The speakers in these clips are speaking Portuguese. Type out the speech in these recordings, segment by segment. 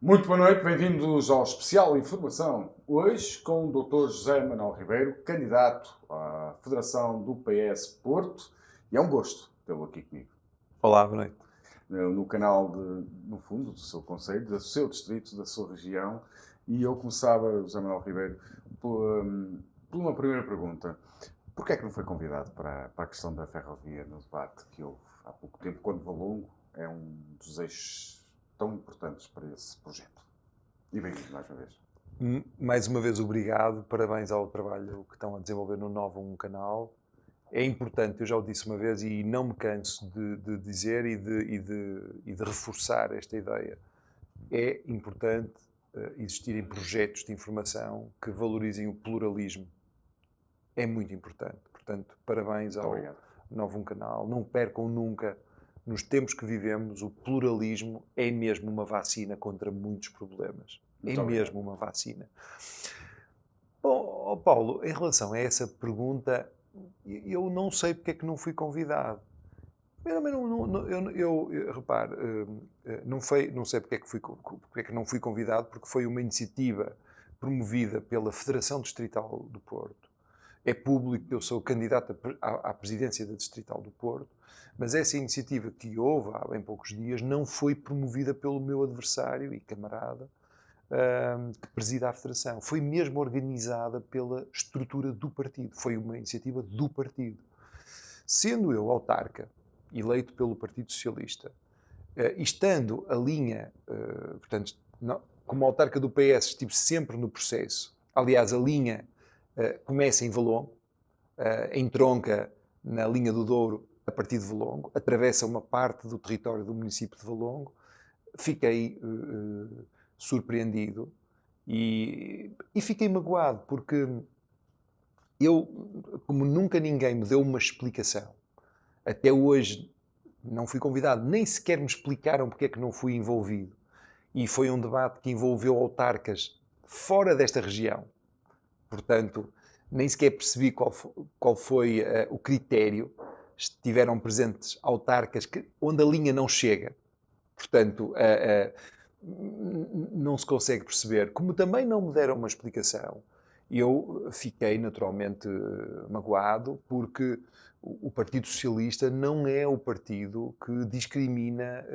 Muito boa noite, bem-vindos ao Especial Informação. Hoje com o Dr. José Manuel Ribeiro, candidato à Federação do PS Porto, e é um gosto tê-lo aqui comigo. Olá, boa noite. No canal, no fundo, do seu concelho, do seu distrito, da sua região. E eu começava, José Manuel Ribeiro, por uma primeira pergunta. Porquê é que não foi convidado para a questão da ferrovia no debate que houve há pouco tempo, quando Valongo é um dos eixos tão importantes para esse projeto? E bem-vindo mais uma vez. Mais uma vez, obrigado. Parabéns ao trabalho que estão a desenvolver no Novo Um Canal. É importante, eu já o disse uma vez e não me canso de dizer e de reforçar esta ideia. É importante existirem projetos de informação que valorizem o pluralismo. É muito importante. Portanto, parabéns ao Novo Um Canal. Não percam nunca. Nos tempos que vivemos, o pluralismo é mesmo uma vacina contra muitos problemas. Muito É obrigado. mesmo uma vacina. Bom, Paulo, em relação a essa pergunta, eu não sei porque é que não fui convidado. Repare, não sei porque é que não fui convidado, porque foi uma iniciativa promovida pela Federação Distrital do Porto. É público que eu sou candidato à presidência da Distrital do Porto, mas essa iniciativa que houve há bem poucos dias não foi promovida pelo meu adversário e camarada que presida a Federação. Foi mesmo organizada pela estrutura do partido. Foi uma iniciativa do partido. Sendo eu autarca, eleito pelo Partido Socialista, e estando a linha, portanto, como autarca do PS, estive sempre no processo. Aliás, a linha começa em Valongo, entronca na linha do Douro a partir de Valongo, atravessa uma parte do território do município de Valongo. Fiquei surpreendido e fiquei magoado, porque eu, como nunca ninguém me deu uma explicação, até hoje não fui convidado, nem sequer me explicaram porque é que não fui envolvido. E foi um debate que envolveu autarcas fora desta região. Portanto, nem sequer percebi qual foi o critério. Estiveram presentes autarcas onde a linha não chega. Portanto, não se consegue perceber. Como também não me deram uma explicação, eu fiquei naturalmente magoado, porque o Partido Socialista não é o partido que discrimina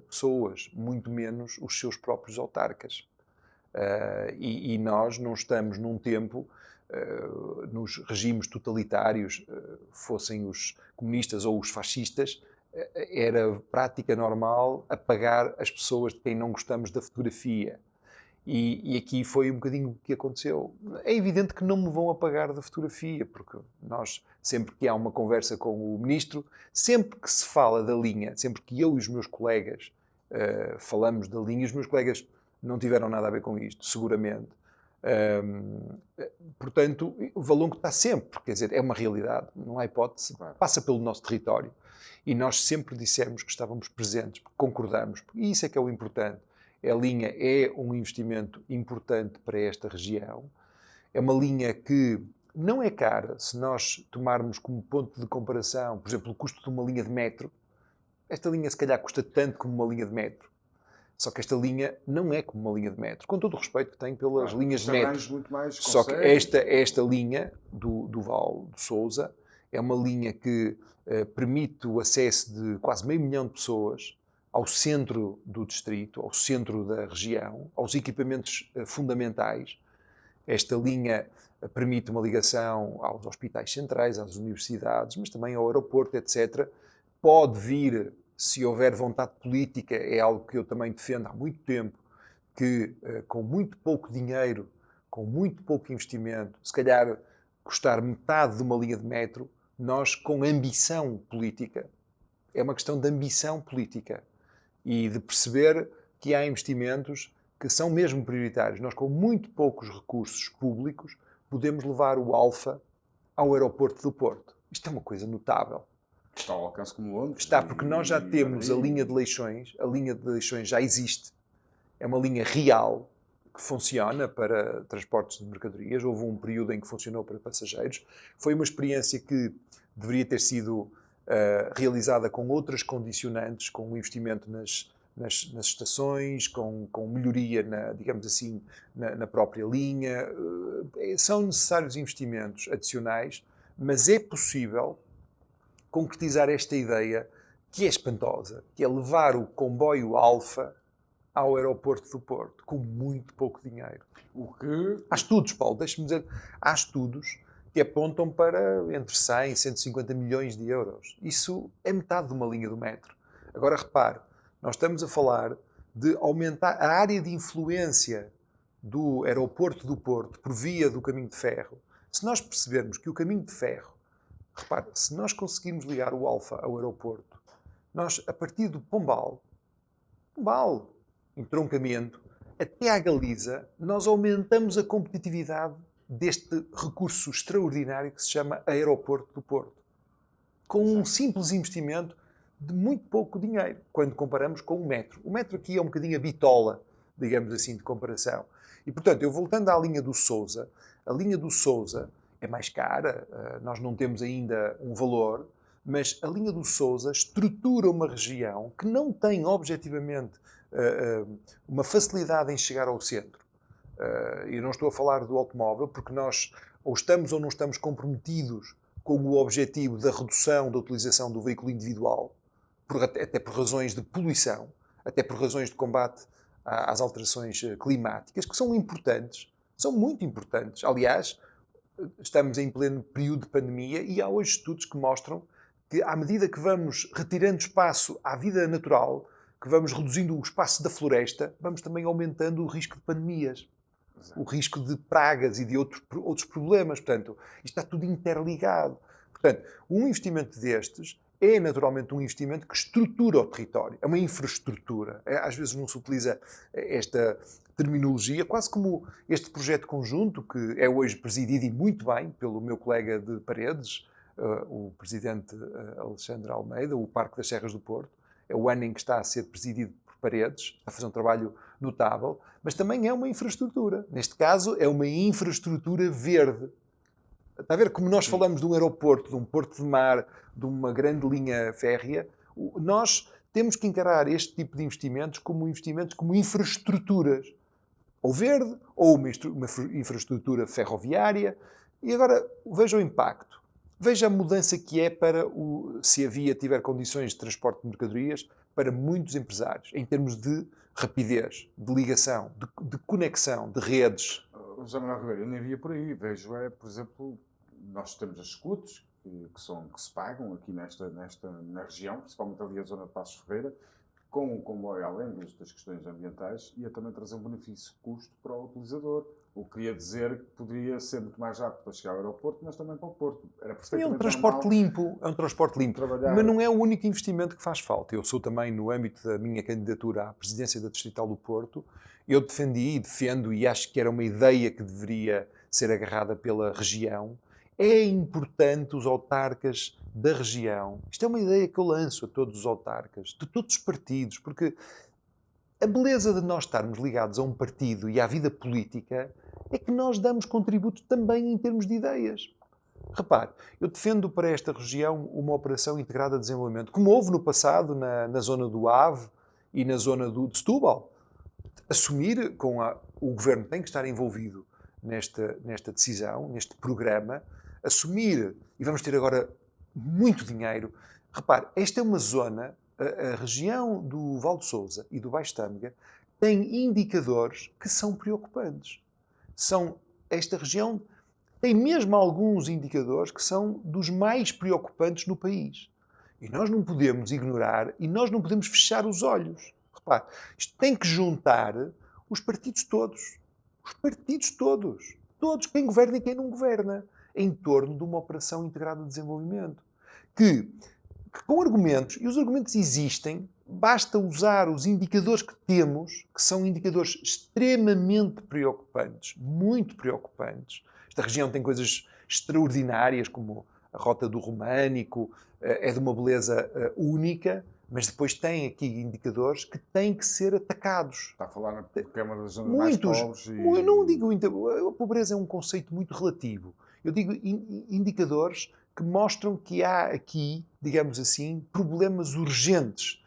pessoas, muito menos os seus próprios autarcas. E nós não estamos num tempo, nos regimes totalitários, fossem os comunistas ou os fascistas, era prática normal apagar as pessoas de quem não gostamos da fotografia. E aqui foi um bocadinho o que aconteceu. É evidente que não me vão apagar da fotografia, porque nós, sempre que há uma conversa com o ministro, sempre que se fala da linha, sempre que eu e os meus colegas falamos da linha, os meus colegas não tiveram nada a ver com isto, seguramente. Portanto, o Valongo está sempre, quer dizer, é uma realidade, não há hipótese, passa pelo nosso território. E nós sempre dissemos que estávamos presentes, porque concordamos, e isso é que é o importante. A linha é um investimento importante para esta região. É uma linha que não é cara. Se nós tomarmos como ponto de comparação, por exemplo, o custo de uma linha de metro, esta linha se calhar custa tanto como uma linha de metro. Só que esta linha não é como uma linha de metro, com todo o respeito que tenho pelas linhas de metro. Muito mais Só que esta linha do Val de Sousa é uma linha que permite o acesso de quase 500 mil de pessoas ao centro do distrito, ao centro da região, aos equipamentos fundamentais. Esta linha permite uma ligação aos hospitais centrais, às universidades, mas também ao aeroporto, etc. Pode vir, se houver vontade política, é algo que eu também defendo há muito tempo, que com muito pouco dinheiro, com muito pouco investimento, se calhar custar metade de uma linha de metro, nós com ambição política, é uma questão de ambição política e de perceber que há investimentos que são mesmo prioritários. Nós, com muito poucos recursos públicos, podemos levar o Alfa ao aeroporto do Porto. Isto é uma coisa notável. Está ao alcance como Londres. Está, porque nós já temos a linha de Leixões já existe. É uma linha real que funciona para transportes de mercadorias. Houve um período em que funcionou para passageiros. Foi uma experiência que deveria ter sido realizada com outras condicionantes, com o investimento nas estações, com melhoria, digamos assim, na própria linha. São necessários investimentos adicionais, mas é possível concretizar esta ideia que é espantosa, que é levar o comboio Alfa ao aeroporto do Porto, com muito pouco dinheiro. O que... Há estudos, Paulo, deixe-me dizer, há estudos que apontam para entre 100 e 150 milhões de euros. Isso é metade de uma linha do metro. Agora repare, nós estamos a falar de aumentar a área de influência do aeroporto do Porto por via do caminho de ferro. Se nós percebermos que o caminho de ferro, repare, se nós conseguirmos ligar o Alfa ao aeroporto, nós, a partir do Pombal, entroncamento, até à Galiza, nós aumentamos a competitividade deste recurso extraordinário que se chama Aeroporto do Porto. Com um simples investimento de muito pouco dinheiro, quando comparamos com o metro. O metro aqui é um bocadinho a bitola, digamos assim, de comparação. E, portanto, eu voltando à linha do Sousa, a linha do Sousa é mais cara, nós não temos ainda um valor, mas a linha do Sousa estrutura uma região que não tem, objetivamente, uma facilidade em chegar ao centro. E não estou a falar do automóvel, porque nós ou estamos ou não estamos comprometidos com o objetivo da redução da utilização do veículo individual, até por razões de poluição, até por razões de combate às alterações climáticas, que são importantes, são muito importantes. Aliás, estamos em pleno período de pandemia e há hoje estudos que mostram que, à medida que vamos retirando espaço à vida natural, que vamos reduzindo o espaço da floresta, vamos também aumentando o risco de pandemias, o risco de pragas e de outros problemas. Portanto, isto está tudo interligado. Portanto, um investimento destes é naturalmente um investimento que estrutura o território. É uma infraestrutura. Às vezes não se utiliza esta terminologia, quase como este projeto conjunto, que é hoje presidido e muito bem pelo meu colega de Paredes, o presidente Alexandre Almeida, o Parque das Serras do Porto. É o ano em que está a ser presidido por Paredes, está a fazer um trabalho notável, mas também é uma infraestrutura. Neste caso, é uma infraestrutura verde. Está a ver como nós falamos de um aeroporto, de um porto de mar, de uma grande linha férrea, nós temos que encarar este tipo de investimentos como infraestruturas. Ou verde, ou uma infraestrutura ferroviária. E agora, veja o impacto. Veja a mudança que é para se a via tiver condições de transporte de mercadorias, para muitos empresários, em termos de rapidez, de ligação, de conexão, de redes. José Manuel Ribeiro, eu nem via por aí. Vejo, por exemplo, nós temos as escutas que se pagam aqui na região, principalmente ali a zona de Passos Ferreira, com o comboio, além das questões ambientais, ia também trazer um benefício-custo para o utilizador. O que queria dizer que poderia ser muito mais rápido para chegar ao aeroporto, mas também para o Porto. Era perfeitamente é um transporte limpo, trabalhar. Mas não é o único investimento que faz falta. Eu sou também, no âmbito da minha candidatura à presidência da Distrital do Porto, eu defendi e defendo, e acho que era uma ideia que deveria ser agarrada pela região. É importante os autarcas da região. Isto é uma ideia que eu lanço a todos os autarcas, de todos os partidos, porque a beleza de nós estarmos ligados a um partido e à vida política é que nós damos contributo também em termos de ideias. Repare, eu defendo para esta região uma operação integrada de desenvolvimento, como houve no passado na zona do Ave e na zona de Setúbal. Assumir o governo tem que estar envolvido nesta decisão, neste programa, assumir, e vamos ter agora muito dinheiro. Repare, esta é uma zona, a região do Val de Sousa e do Baixo Tâmega tem indicadores que são preocupantes. Esta região tem mesmo alguns indicadores que são dos mais preocupantes no país. E nós não podemos ignorar e nós não podemos fechar os olhos. Repare, isto tem que juntar os partidos todos. Os partidos todos. Todos, quem governa e quem não governa, em torno de uma operação integrada de desenvolvimento. Que com argumentos, e os argumentos existem, basta usar os indicadores que temos, que são indicadores extremamente preocupantes, muito preocupantes. Esta região tem coisas extraordinárias, como a Rota do Românico, é de uma beleza única, mas depois tem aqui indicadores que têm que ser atacados. Está a falar porque é uma das zonas mais pobres. Eu não digo... A pobreza é um conceito muito relativo. Eu digo indicadores que mostram que há aqui, digamos assim, problemas urgentes.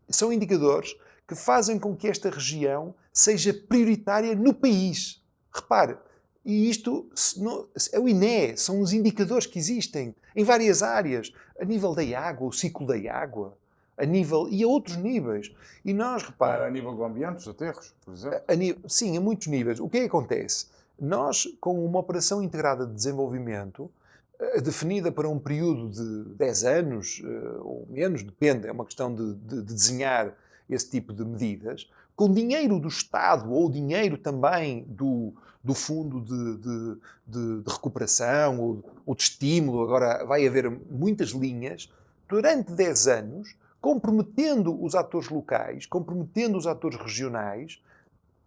São indicadores que fazem com que esta região seja prioritária no país. Repare, e isto é o INE, são os indicadores que existem em várias áreas, a nível da água, o ciclo da água, e a outros níveis. E nós, repare... A nível do ambiente, dos aterros, por exemplo? Sim, a muitos níveis. O que é que acontece? Nós, com uma operação integrada de desenvolvimento, definida para um período de 10 anos, ou menos, depende, é uma questão de desenhar esse tipo de medidas, com dinheiro do Estado ou dinheiro também do Fundo de Recuperação ou de Estímulo, agora vai haver muitas linhas, durante 10 anos, comprometendo os atores locais, comprometendo os atores regionais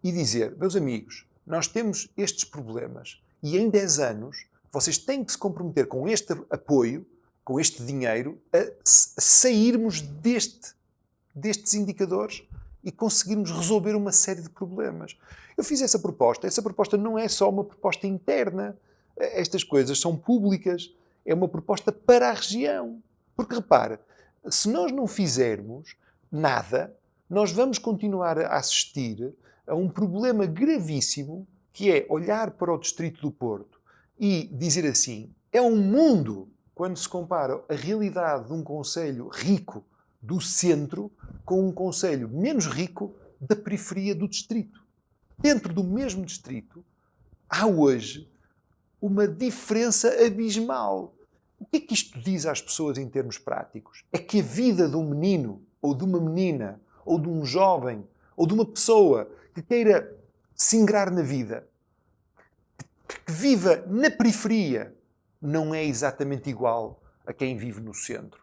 e dizer, meus amigos, nós temos estes problemas e em 10 anos vocês têm que se comprometer com este apoio, com este dinheiro, a sairmos destes indicadores e conseguirmos resolver uma série de problemas. Eu fiz essa proposta não é só uma proposta interna, estas coisas são públicas, é uma proposta para a região. Porque repara, se nós não fizermos nada, nós vamos continuar a assistir a um problema gravíssimo, que é olhar para o Distrito do Porto e dizer assim, é um mundo, quando se compara a realidade de um concelho rico do centro com um concelho menos rico da periferia do distrito. Dentro do mesmo distrito, há hoje uma diferença abismal. O que é que isto diz às pessoas em termos práticos? É que a vida de um menino, ou de uma menina, ou de um jovem, ou de uma pessoa que queira se ingrar na vida, que viva na periferia, não é exatamente igual a quem vive no centro.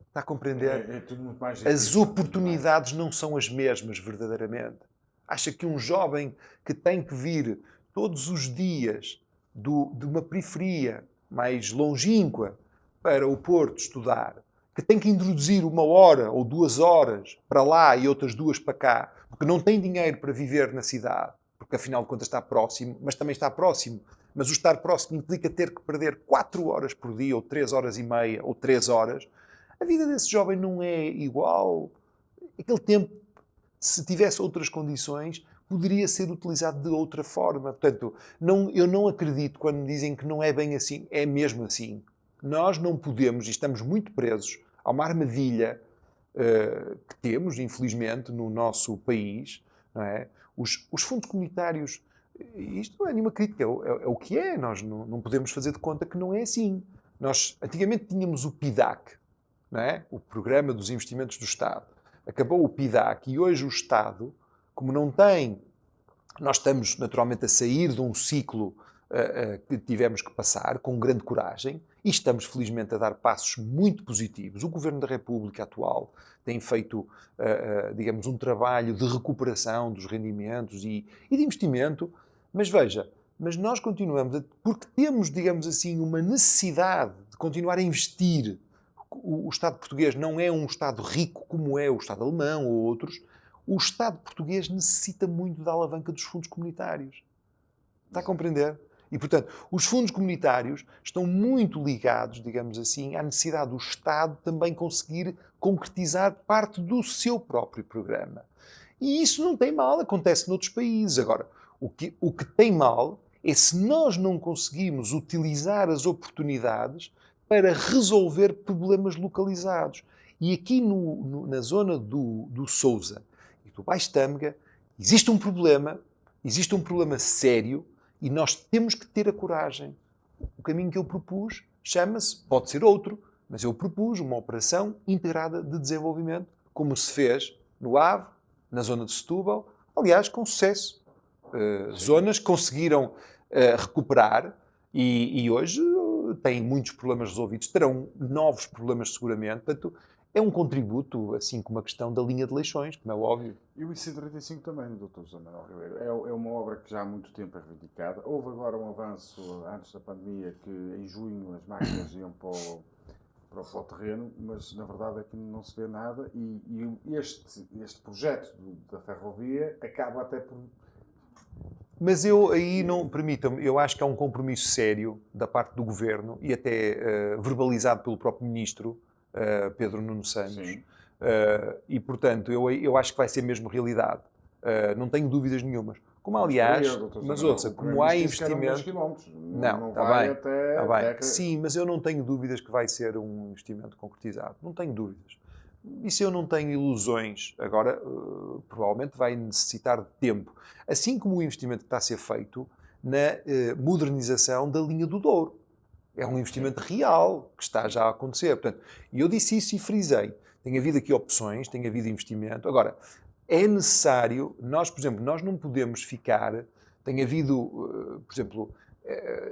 Está a compreender? É tudo muito mais difícil. As oportunidades não são as mesmas, verdadeiramente. Acha que um jovem que tem que vir todos os dias de uma periferia mais longínqua para o Porto estudar, que tem que introduzir 1 hora ou 2 horas para lá e outras 2 para cá, porque não tem dinheiro para viver na cidade, porque afinal de contas está próximo, mas também está próximo. Mas o estar próximo implica ter que perder 4 horas por dia, ou 3 horas e meia, ou 3 horas. A vida desse jovem não é igual. Aquele tempo, se tivesse outras condições, poderia ser utilizado de outra forma. Portanto, eu não acredito quando me dizem que não é bem assim. É mesmo assim. Nós não podemos, e estamos muito presos a uma armadilha que temos, infelizmente, no nosso país, não é? Os fundos comunitários, isto não é nenhuma crítica, é o que é. Nós não podemos fazer de conta que não é assim. Nós, antigamente, tínhamos o PIDAC, não é? O Programa dos Investimentos do Estado. Acabou o PIDAC e hoje o Estado, como não tem... Nós estamos, naturalmente, a sair de um ciclo que tivemos que passar, com grande coragem, e estamos, felizmente, a dar passos muito positivos. O Governo da República atual tem feito, digamos, um trabalho de recuperação dos rendimentos e de investimento, mas veja, mas nós continuamos, porque temos, digamos assim, uma necessidade de continuar a investir. O Estado português não é um Estado rico como é o Estado alemão ou outros. O Estado português necessita muito da alavanca dos fundos comunitários. Está a compreender? E, portanto, os fundos comunitários estão muito ligados, digamos assim, à necessidade do Estado também conseguir concretizar parte do seu próprio programa. E isso não tem mal, acontece noutros países. Agora, o que tem mal é se nós não conseguimos utilizar as oportunidades para resolver problemas localizados. E aqui na zona do Sousa e do Baixo Tâmega existe um problema sério, e nós temos que ter a coragem. O caminho que eu propus chama-se, pode ser outro, mas eu propus uma operação integrada de desenvolvimento, como se fez no Ave, na zona de Setúbal, aliás, com sucesso. Zonas que conseguiram recuperar e hoje têm muitos problemas resolvidos, terão novos problemas seguramente. Portanto, é um contributo, assim como a questão da linha de Leixões, como é óbvio. E o IC35 também, Dr. José Manuel Ribeiro, é uma obra que já há muito tempo é reivindicada. Houve agora um avanço antes da pandemia, que em junho as máquinas iam para o terreno, mas na verdade aqui não se vê nada e este projeto da ferrovia acaba até por... Mas eu aí não, permitam-me, eu acho que há um compromisso sério da parte do Governo e até verbalizado pelo próprio Ministro, Pedro Nuno Santos, E, portanto, eu acho que vai ser mesmo realidade. Não tenho dúvidas nenhumas. Como, aliás, mas ouça, como há investimento... Não, está bem, está bem. Sim, mas eu não tenho dúvidas que vai ser um investimento concretizado. Não tenho dúvidas. Isso eu não tenho ilusões. Agora, provavelmente vai necessitar de tempo. Assim como o investimento que está a ser feito na modernização da linha do Douro. É um investimento real que está já a acontecer. Portanto, eu disse isso e frisei. Tem havido aqui opções, tem havido investimento. Agora, é necessário, nós, por exemplo, nós não podemos ficar, tem havido, por exemplo,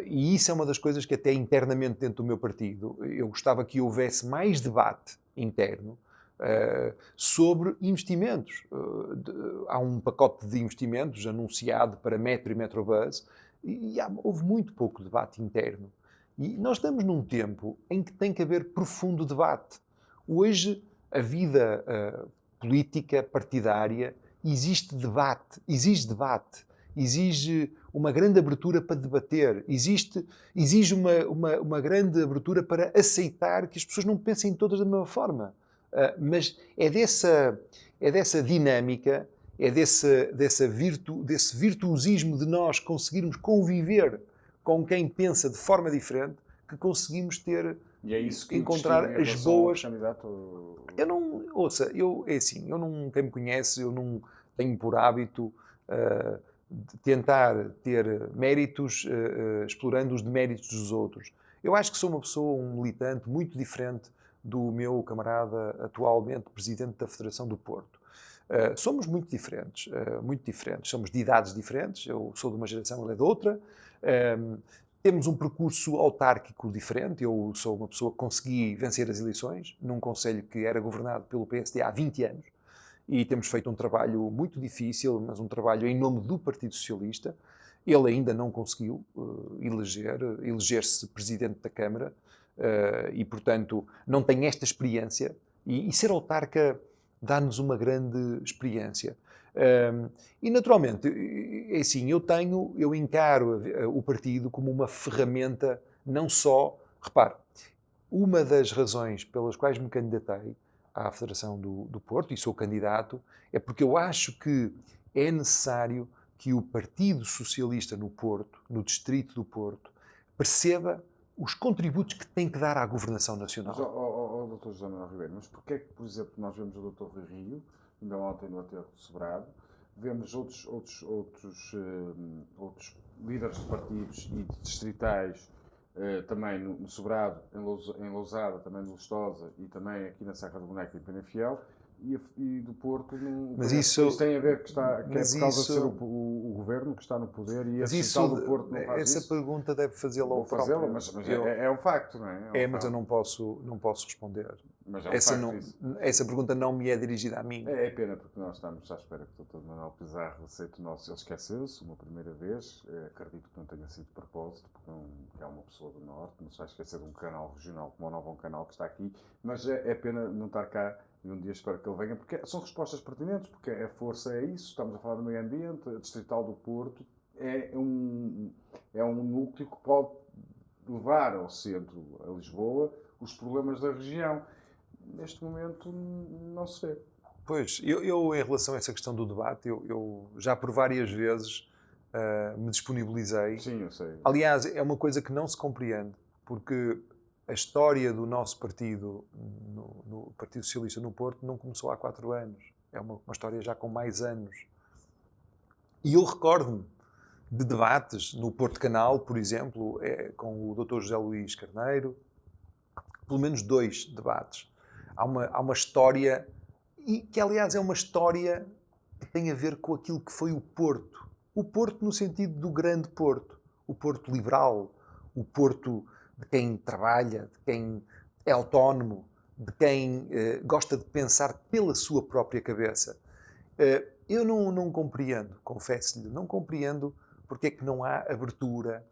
e isso é uma das coisas que até internamente dentro do meu partido, eu gostava que houvesse mais debate interno sobre investimentos. Há um pacote de investimentos anunciado para Metro e Metrobus e houve muito pouco debate interno. E nós estamos num tempo em que tem que haver profundo debate. Hoje, a vida política partidária exige debate, exige uma grande abertura para debater, exige uma grande abertura para aceitar que as pessoas não pensem todas da mesma forma. Mas é dessa dinâmica, desse virtuosismo de nós conseguirmos conviver com quem pensa de forma diferente que conseguimos ter, e é isso que encontrar as boas... Candidato... Eu não, ouça, é assim, quem me conhece, eu não tenho por hábito de tentar ter méritos explorando os deméritos dos outros. Eu acho que sou uma pessoa, um militante muito diferente do meu camarada atualmente presidente da Federação do Porto. Somos muito diferentes, somos de idades diferentes, eu sou de uma geração, ele é de outra, temos um percurso autárquico diferente. Eu sou uma pessoa que consegui vencer as eleições num concelho que era governado pelo PSD há 20 anos e temos feito um trabalho muito difícil, mas um trabalho em nome do Partido Socialista. Ele ainda não conseguiu eleger-se presidente da Câmara e, portanto, não tem esta experiência e ser autarca dá-nos uma grande experiência. E naturalmente, é assim, eu encaro o partido como uma ferramenta, não só, repare, uma das razões pelas quais me candidatei à Federação do Porto, e sou candidato, é porque eu acho que é necessário que o Partido Socialista no Porto, no Distrito do Porto, perceba os contributos que tem que dar à governação nacional. Mas, Dr. José Manuel Ribeiro, mas porquê é que, por exemplo, nós vemos o Dr. Rui Rio, ainda ontem no Aterro de Sobrado, vemos outros líderes de partidos e de distritais também no Sobrado, em Lousada, também no Lustosa e também aqui na Serra do Boneco e em Penafiel, e do Porto, mas isso tem a ver que é por causa de ser o governo que está no poder e a distrital do Porto não faz essa isso? pergunta deve fazê-la ao próprio. Vou fazê-la, mas é um facto, não é? Mas eu não posso responder. Mas é um facto essa pergunta não me é dirigida a mim. É pena porque nós estamos à espera que o Dr. Manuel Pizarro aceite o nosso... Ele esqueceu-se uma primeira vez, acredito que não tenha sido de propósito, porque é uma pessoa do Norte, não se vai esquecer de um canal regional como o Novo Canal que está aqui, mas é pena não estar cá e um dia espero que ele venha, porque são respostas pertinentes, porque a força é isso, estamos a falar do meio ambiente, a Distrital do Porto é um núcleo que pode levar ao centro, a Lisboa, os problemas da região. Neste momento não se vê. Pois, eu em relação a essa questão do debate, eu já por várias vezes me disponibilizei. Sim, eu sei. Aliás, é uma coisa que não se compreende, porque a história do nosso partido, no Partido Socialista no Porto, não começou há 4 anos. É uma história já com mais anos. E eu recordo-me de debates no Porto Canal, por exemplo, com o Dr. José Luís Carneiro, pelo menos 2 debates. Há uma história, e que aliás é uma história que tem a ver com aquilo que foi o Porto. O Porto no sentido do grande Porto. O Porto liberal, o Porto de quem trabalha, de quem é autónomo, de quem gosta de pensar pela sua própria cabeça. Eu não compreendo, confesso-lhe, não compreendo porque é que não há abertura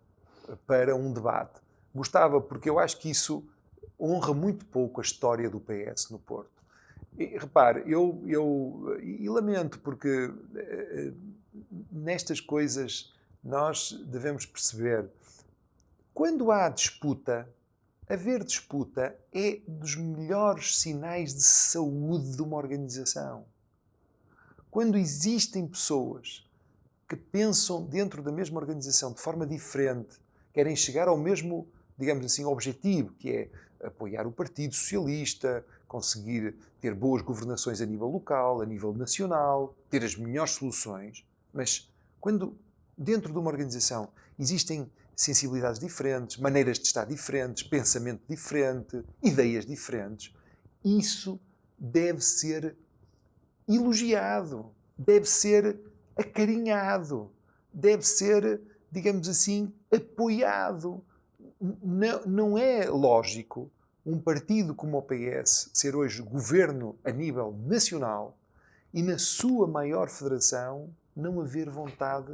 para um debate. Gostava, porque eu acho que isso honra muito pouco a história do PS no Porto. E, repare, eu lamento, porque nestas coisas nós devemos perceber, quando há disputa, haver disputa é dos melhores sinais de saúde de uma organização. Quando existem pessoas que pensam dentro da mesma organização de forma diferente, querem chegar ao mesmo, digamos assim, objetivo, que é apoiar o Partido Socialista, conseguir ter boas governações a nível local, a nível nacional, ter as melhores soluções, mas quando dentro de uma organização existem sensibilidades diferentes, maneiras de estar diferentes, pensamento diferente, ideias diferentes, isso deve ser elogiado, deve ser acarinhado, deve ser, digamos assim, apoiado. Não é lógico um partido como o PS ser hoje governo a nível nacional e na sua maior federação não haver vontade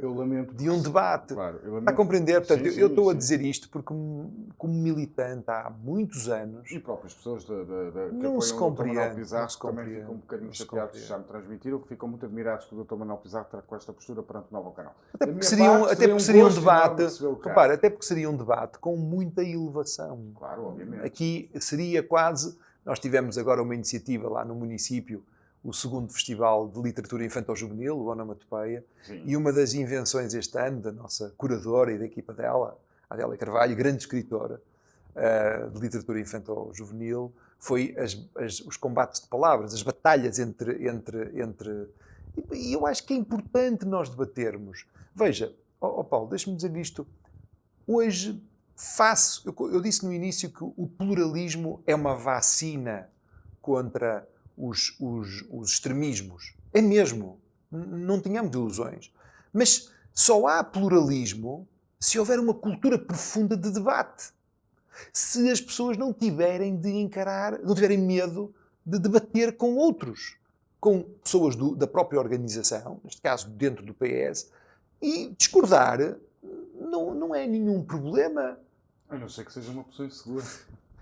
de um debate. Claro, Está a compreender? Portanto, sim, eu estou a sim. dizer isto porque, como militante há muitos anos, E próprias pessoas que não se apoiam o Dr. Manuel compreende, Pizarro não se também compreende, ficam um bocadinho não se chateados, compreende. já me transmitiram, que ficam muito admirados que o Dr. Manuel Pizarro está com esta postura perante o novo canal. Até Da porque minha seria, parte, até porque um seria um gosto enorme debate, recebê-lo cá. repara, até porque seria um debate com muita elevação. Claro, obviamente. Aqui seria quase, nós tivemos agora uma iniciativa lá no município, o segundo Festival de Literatura Infantil-Juvenil, o Onomatopeia, Sim. e uma das invenções este ano da nossa curadora e da equipa dela, a Adélia Carvalho, grande escritora de literatura infantil-juvenil, foi os combates de palavras, as batalhas entre... E eu acho que é importante nós debatermos. Veja, Paulo, deixa-me dizer isto. Hoje eu disse no início que o pluralismo é uma vacina contra os extremismos. É mesmo. Não tenhamos ilusões. Mas só há pluralismo se houver uma cultura profunda de debate. Se as pessoas não tiverem de encarar, não tiverem medo de debater com outros, com pessoas da própria organização, neste caso dentro do PS, e discordar não é nenhum problema. A não ser que seja uma pessoa insegura.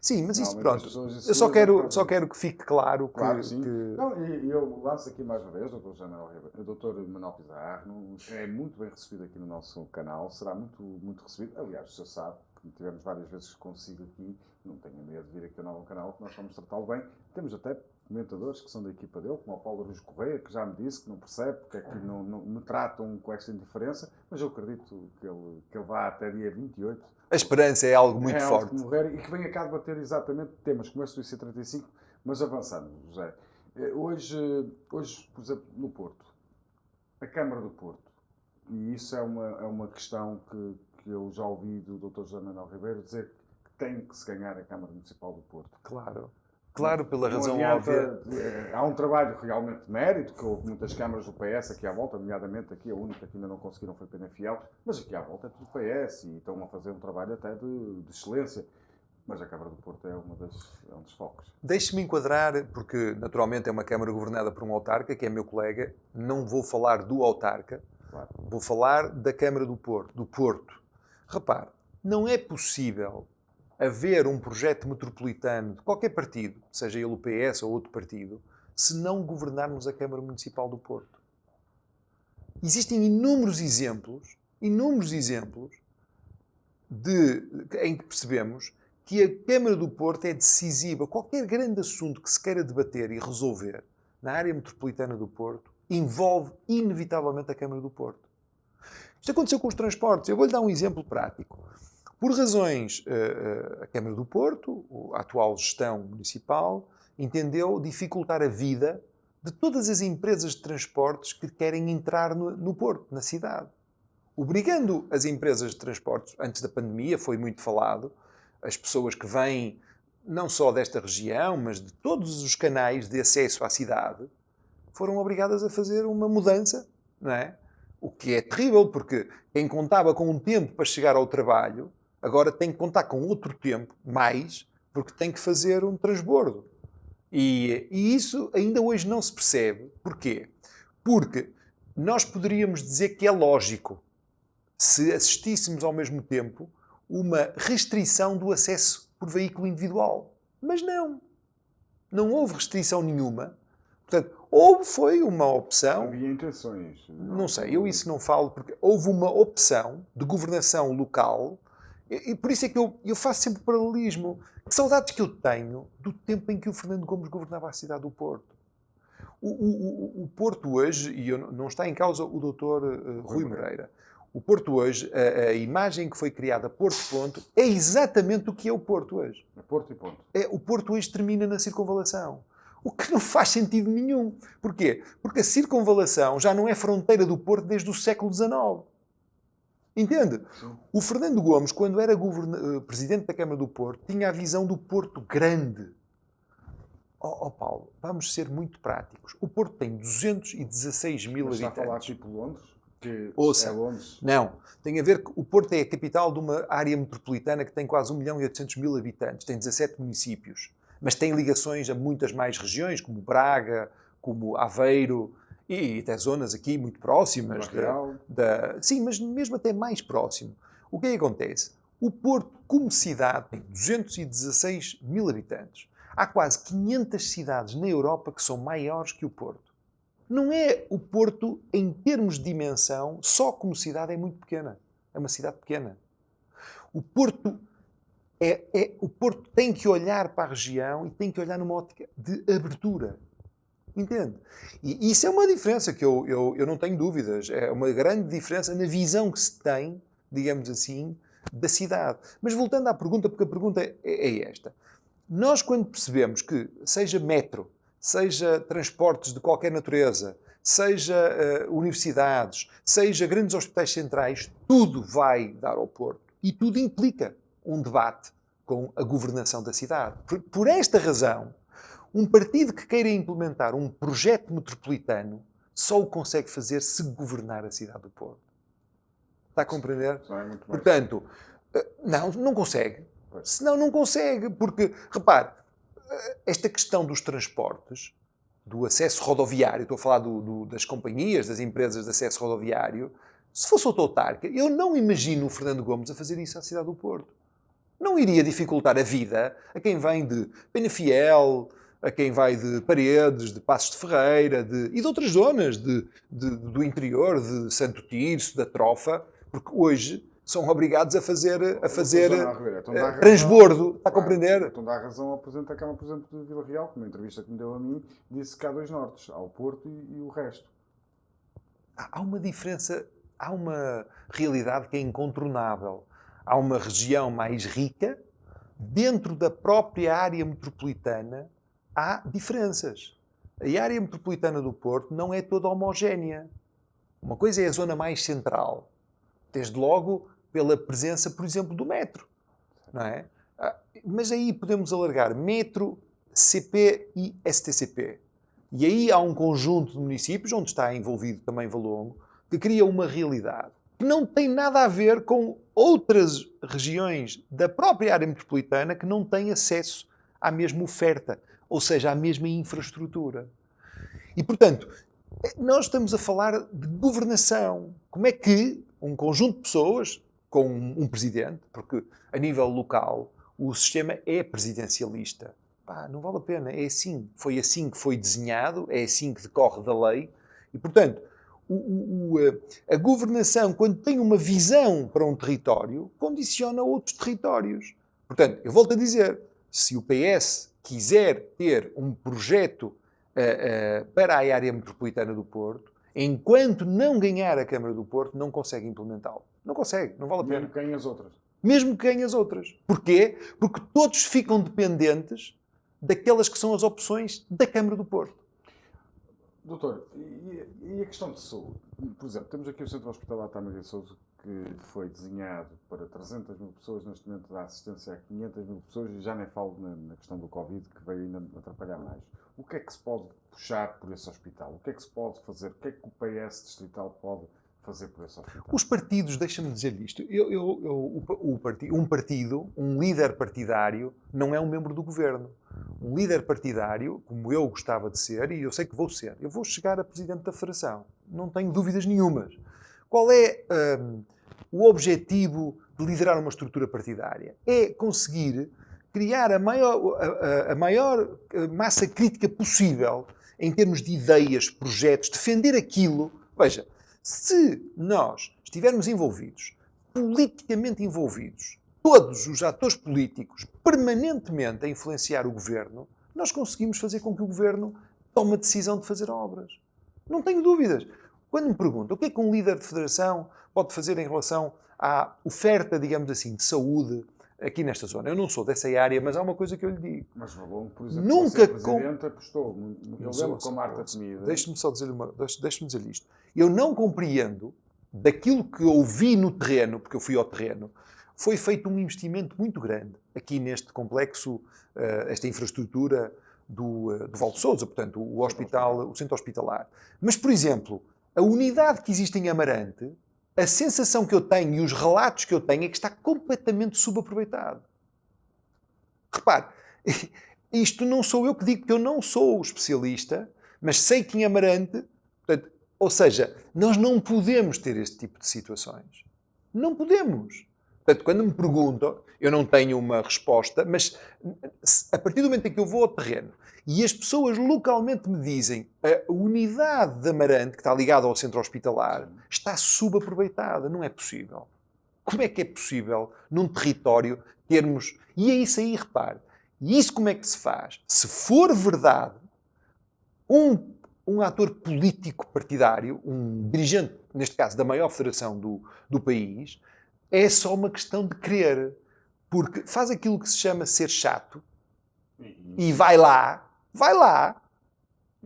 Sim, mas isso, Normalmente pronto. as pessoas Eu só inseguras quero que fique claro que... Claro, sim. Não, e eu lanço aqui mais uma vez, o Dr. Manuel Pizarro é muito bem recebido aqui no nosso canal, será muito, muito recebido. Aliás, o senhor sabe que tivemos várias vezes consigo aqui, não tenha medo de vir aqui ao novo canal, que nós vamos tratá-lo bem. Temos até comentadores que são da equipa dele, como o Paulo Ruiz Correia, que já me disse que não percebe porque é que não me tratam com esta indiferença, mas eu acredito que ele vá até dia 28. A esperança é algo muito forte. De morrer, e que venha cá debater exatamente temas como este do IC35, mas avançando, José. Hoje, por exemplo, no Porto, a Câmara do Porto, e isso é uma questão que eu já ouvi do Dr. José Manuel Ribeiro dizer que tem que se ganhar a Câmara Municipal do Porto. Claro, pela razão óbvia. Há um trabalho realmente de mérito, que houve muitas câmaras do PS aqui à volta, nomeadamente aqui a única que ainda não conseguiram foi Penafiel, mas aqui à volta é tudo PS e estão a fazer um trabalho até de excelência. Mas a Câmara do Porto é um dos focos. Deixe-me enquadrar, porque naturalmente é uma Câmara governada por um autarca, que é meu colega, não vou falar do autarca, Claro. Vou falar da Câmara do Porto. Repare, não é possível haver um projeto metropolitano de qualquer partido, seja ele o PS ou outro partido, se não governarmos a Câmara Municipal do Porto. Existem inúmeros exemplos em que percebemos que a Câmara do Porto é decisiva. Qualquer grande assunto que se queira debater e resolver na área metropolitana do Porto envolve inevitavelmente a Câmara do Porto. Isto aconteceu com os transportes. Eu vou-lhe dar um exemplo prático. Por razões, a Câmara do Porto, a atual gestão municipal, entendeu dificultar a vida de todas as empresas de transportes que querem entrar no Porto, na cidade. Obrigando as empresas de transportes, antes da pandemia, foi muito falado, as pessoas que vêm não só desta região, mas de todos os canais de acesso à cidade, foram obrigadas a fazer uma mudança, não é? O que é terrível, porque quem contava com um tempo para chegar ao trabalho, agora tem que contar com outro tempo, mais, porque tem que fazer um transbordo. E isso ainda hoje não se percebe. Porquê? Porque nós poderíamos dizer que é lógico se assistíssemos ao mesmo tempo uma restrição do acesso por veículo individual. Mas não. Não houve restrição nenhuma. Portanto, foi uma opção... Havia intenções. Não sei, eu isso não falo, porque houve uma opção de governação local E por isso é que eu faço sempre paralelismo. Que saudades que eu tenho do tempo em que o Fernando Gomes governava a cidade do Porto. O Porto hoje, e não está em causa o Dr. Rui Moreira, o Porto hoje, a imagem que foi criada Porto Ponto, é exatamente o que é o Porto hoje. É Porto e ponto. O Porto hoje termina na circunvalação. O que não faz sentido nenhum. Porquê? Porque a circunvalação já não é fronteira do Porto desde o século XIX. Entende? Sim. O Fernando Gomes, quando era presidente da Câmara do Porto, tinha a visão do Porto grande. Paulo, vamos ser muito práticos. O Porto tem 216 mil Mas está habitantes. a falar tipo Londres? Que Ouça, é Londres? não. Tem a ver que o Porto é a capital de uma área metropolitana que tem quase 1.800.000 habitantes. Tem 17 municípios. Mas tem ligações a muitas mais regiões, como Braga, como Aveiro e até zonas aqui muito próximas. Sim, mas mesmo até mais próximo. O que é que acontece? O Porto, como cidade, tem 216 mil habitantes. Há quase 500 cidades na Europa que são maiores que o Porto. Não é o Porto, em termos de dimensão, só como cidade é muito pequena. É uma cidade pequena. O Porto tem que olhar para a região e tem que olhar numa ótica de abertura. Entende? E isso é uma diferença que eu não tenho dúvidas. É uma grande diferença na visão que se tem, digamos assim, da cidade. Mas voltando à pergunta, porque a pergunta é esta. Nós, quando percebemos que, seja metro, seja transportes de qualquer natureza, seja universidades, seja grandes hospitais centrais, tudo vai dar ao Porto. E tudo implica um debate com a governação da cidade. Por esta razão, um partido que queira implementar um projeto metropolitano só o consegue fazer se governar a cidade do Porto. Está a compreender? Portanto, não consegue. Senão não consegue, porque, repare, esta questão dos transportes, do acesso rodoviário, estou a falar das companhias, das empresas de acesso rodoviário, se fosse autarca, eu não imagino o Fernando Gomes a fazer isso à cidade do Porto. Não iria dificultar a vida a quem vem de Penafiel, a quem vai de Paredes, de Passos de Ferreira e de outras zonas do interior, de Santo Tirso, da Trofa, porque hoje são obrigados a fazer transbordo. Está a compreender? Então dá razão ao Presidente da Câmara, por exemplo, de Vila Real, que numa entrevista que me deu a mim, disse que há dois nortes, há o Porto e o resto. Há uma diferença, há uma realidade que é incontornável. Há uma região mais rica, dentro da própria área metropolitana há diferenças. A área metropolitana do Porto não é toda homogénea. Uma coisa é a zona mais central, desde logo pela presença, por exemplo, do metro, não é? Mas aí podemos alargar metro, CP e STCP. E aí há um conjunto de municípios, onde está envolvido também Valongo, que cria uma realidade que não tem nada a ver com outras regiões da própria área metropolitana que não têm acesso à mesma oferta, ou seja, à mesma infraestrutura. E, portanto, nós estamos a falar de governação. Como é que um conjunto de pessoas, com um presidente, porque a nível local o sistema é presidencialista. Não vale a pena, é assim. Foi assim que foi desenhado, é assim que decorre da lei. E, portanto, a governação, quando tem uma visão para um território, condiciona outros territórios. Portanto, eu volto a dizer, se o PS quiser ter um projeto para a área metropolitana do Porto, enquanto não ganhar a Câmara do Porto, não consegue implementá-lo. Não consegue, não vale a pena. Mesmo que ganhe as outras. Mesmo que ganhe as outras. Porquê? Porque todos ficam dependentes daquelas que são as opções da Câmara do Porto. Doutor, e a questão de saúde? Por exemplo, temos aqui o Centro Hospitalar Tâmega Sousa, que foi desenhado para 300 mil pessoas, neste momento dá assistência a 500 mil pessoas, e já nem falo na questão do Covid, que veio ainda atrapalhar mais. O que é que se pode puxar por esse hospital? O que é que se pode fazer? O que é que o PS distrital pode fazer por esse hospital? Os partidos, deixa-me dizer isto, um líder partidário, não é um membro do governo. Um líder partidário, como eu gostava de ser, e eu sei que vou ser, eu vou chegar a Presidente da Federação, não tenho dúvidas nenhumas. Qual é o objetivo de liderar uma estrutura partidária? É conseguir criar a maior massa crítica possível em termos de ideias, projetos, defender aquilo. Veja, se nós estivermos envolvidos, politicamente envolvidos, todos os atores políticos permanentemente a influenciar o governo, nós conseguimos fazer com que o governo tome a decisão de fazer obras. Não tenho dúvidas. Quando me perguntam o que é que um líder de federação pode fazer em relação à oferta, digamos assim, de saúde aqui nesta zona. Eu não sou dessa área, mas há uma coisa que eu lhe digo. Mas Valongo, por exemplo, Nunca o Presidente apostou. Eu lembro com a Marta Temida. Deixe-me só dizer deixe-me dizer isto. Eu não compreendo daquilo que ouvi no terreno, porque eu fui ao terreno, foi feito um investimento muito grande aqui neste complexo, esta infraestrutura do Val de Sousa, portanto, o hospital, o centro hospitalar. Mas, por exemplo, a unidade que existe em Amarante, a sensação que eu tenho e os relatos que eu tenho é que está completamente subaproveitado. Repare, isto não sou eu que digo, porque eu não sou o especialista, mas sei que em Amarante, portanto, ou seja, nós não podemos ter este tipo de situações. Não podemos. Portanto, quando me perguntam, eu não tenho uma resposta, mas a partir do momento em que eu vou ao terreno e as pessoas localmente me dizem a unidade de Amarante, que está ligada ao centro hospitalar, está subaproveitada. Não é possível. Como é que é possível, num território, termos... E é isso aí, repare. E isso como é que se faz? Se for verdade, um ator político partidário, um dirigente, neste caso, da maior federação do país, é só uma questão de querer. Porque faz aquilo que se chama ser chato e vai lá,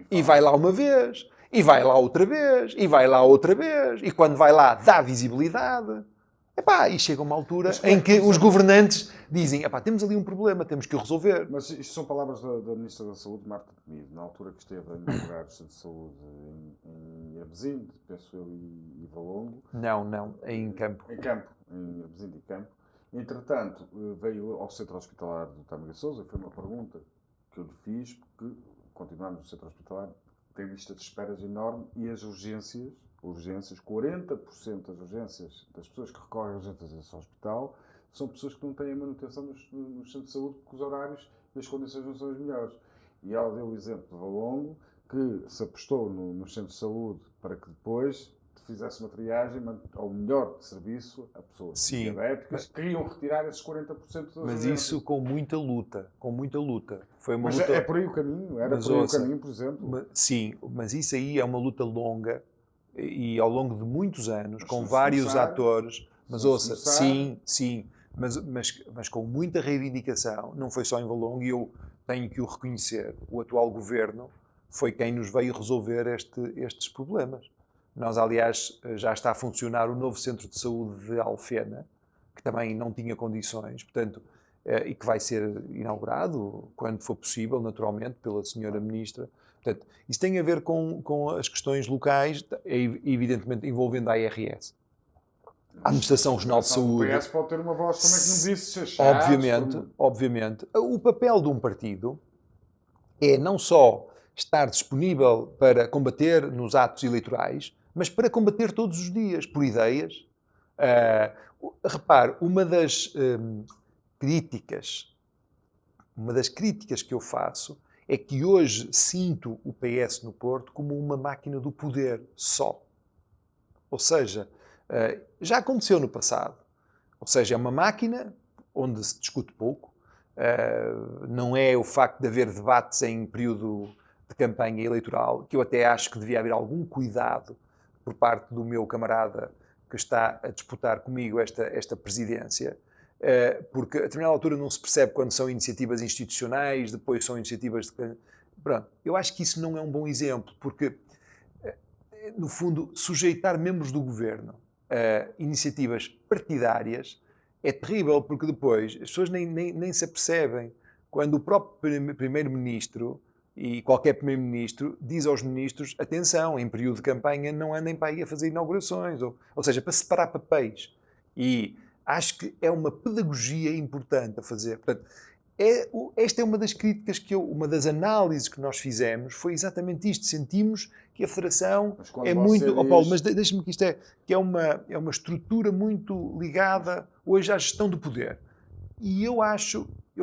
e vai lá uma vez, e vai lá outra vez, e vai lá outra vez, e quando vai lá dá visibilidade. Epá, e chega uma altura em que os governantes dizem, epá, temos ali um problema, temos que o resolver. Mas isto são palavras da Ministra da Saúde, Marta Temido, na altura que esteve a inaugurar o centro de saúde em Hermesinde, penso eu, e Valongo. Não, em Campo. Em Campo, em Hermesinde e Campo. Entretanto, veio ao centro hospitalar do Tâmega Sousa, foi uma pergunta que eu lhe fiz, porque continuamos no centro hospitalar, tem lista de esperas enorme e as urgências, 40% das urgências, das pessoas que recorrem às urgências desse hospital, são pessoas que não têm a manutenção nos centros de saúde porque os horários e as condições não são as melhores. E ela deu o exemplo de Valongo, que se apostou no centro de saúde para que depois fizesse uma triagem ao melhor serviço a pessoas diabéticas, que queriam retirar esses 40% das Mas urgências. isso com muita luta. Foi uma mas luta... é por aí o caminho? Era por aí o caminho, por exemplo? Sim, mas isso aí é uma luta longa e ao longo de muitos anos, com vários atores, mas ouça, sim, mas com muita reivindicação, não foi só em Valongo, e eu tenho que o reconhecer, o atual governo foi quem nos veio resolver estes problemas. Nós, aliás, já está a funcionar o novo centro de saúde de Alfena, que também não tinha condições, portanto, e que vai ser inaugurado, quando for possível, naturalmente, pela senhora Ministra. Portanto, isso tem a ver com as questões locais, evidentemente envolvendo a ARS. A Administração Regional de Saúde. O PS pode ter uma voz também que não disse chachados. Obviamente. O papel de um partido é não só estar disponível para combater nos atos eleitorais, mas para combater todos os dias, por ideias. Repare, uma das críticas que eu faço é que hoje sinto o PS no Porto como uma máquina do poder só. Ou seja, já aconteceu no passado. Ou seja, é uma máquina onde se discute pouco. Não é o facto de haver debates em período de campanha eleitoral, que eu até acho que devia haver algum cuidado por parte do meu camarada que está a disputar comigo esta presidência, porque a determinada altura não se percebe quando são iniciativas institucionais, depois são iniciativas de... Pronto, eu acho que isso não é um bom exemplo, porque, no fundo, sujeitar membros do governo a iniciativas partidárias é terrível, porque depois as pessoas nem se apercebem quando o próprio primeiro-ministro e qualquer primeiro-ministro diz aos ministros, atenção, em período de campanha não andem para aí a fazer inaugurações, ou seja, para separar papéis. E acho que é uma pedagogia importante a fazer. Portanto, esta é uma das críticas uma das análises que nós fizemos, foi exatamente isto. Sentimos que a Federação é muito... Oh, Paulo, mas deixa-me que isto é uma estrutura muito ligada hoje à gestão do poder. E eu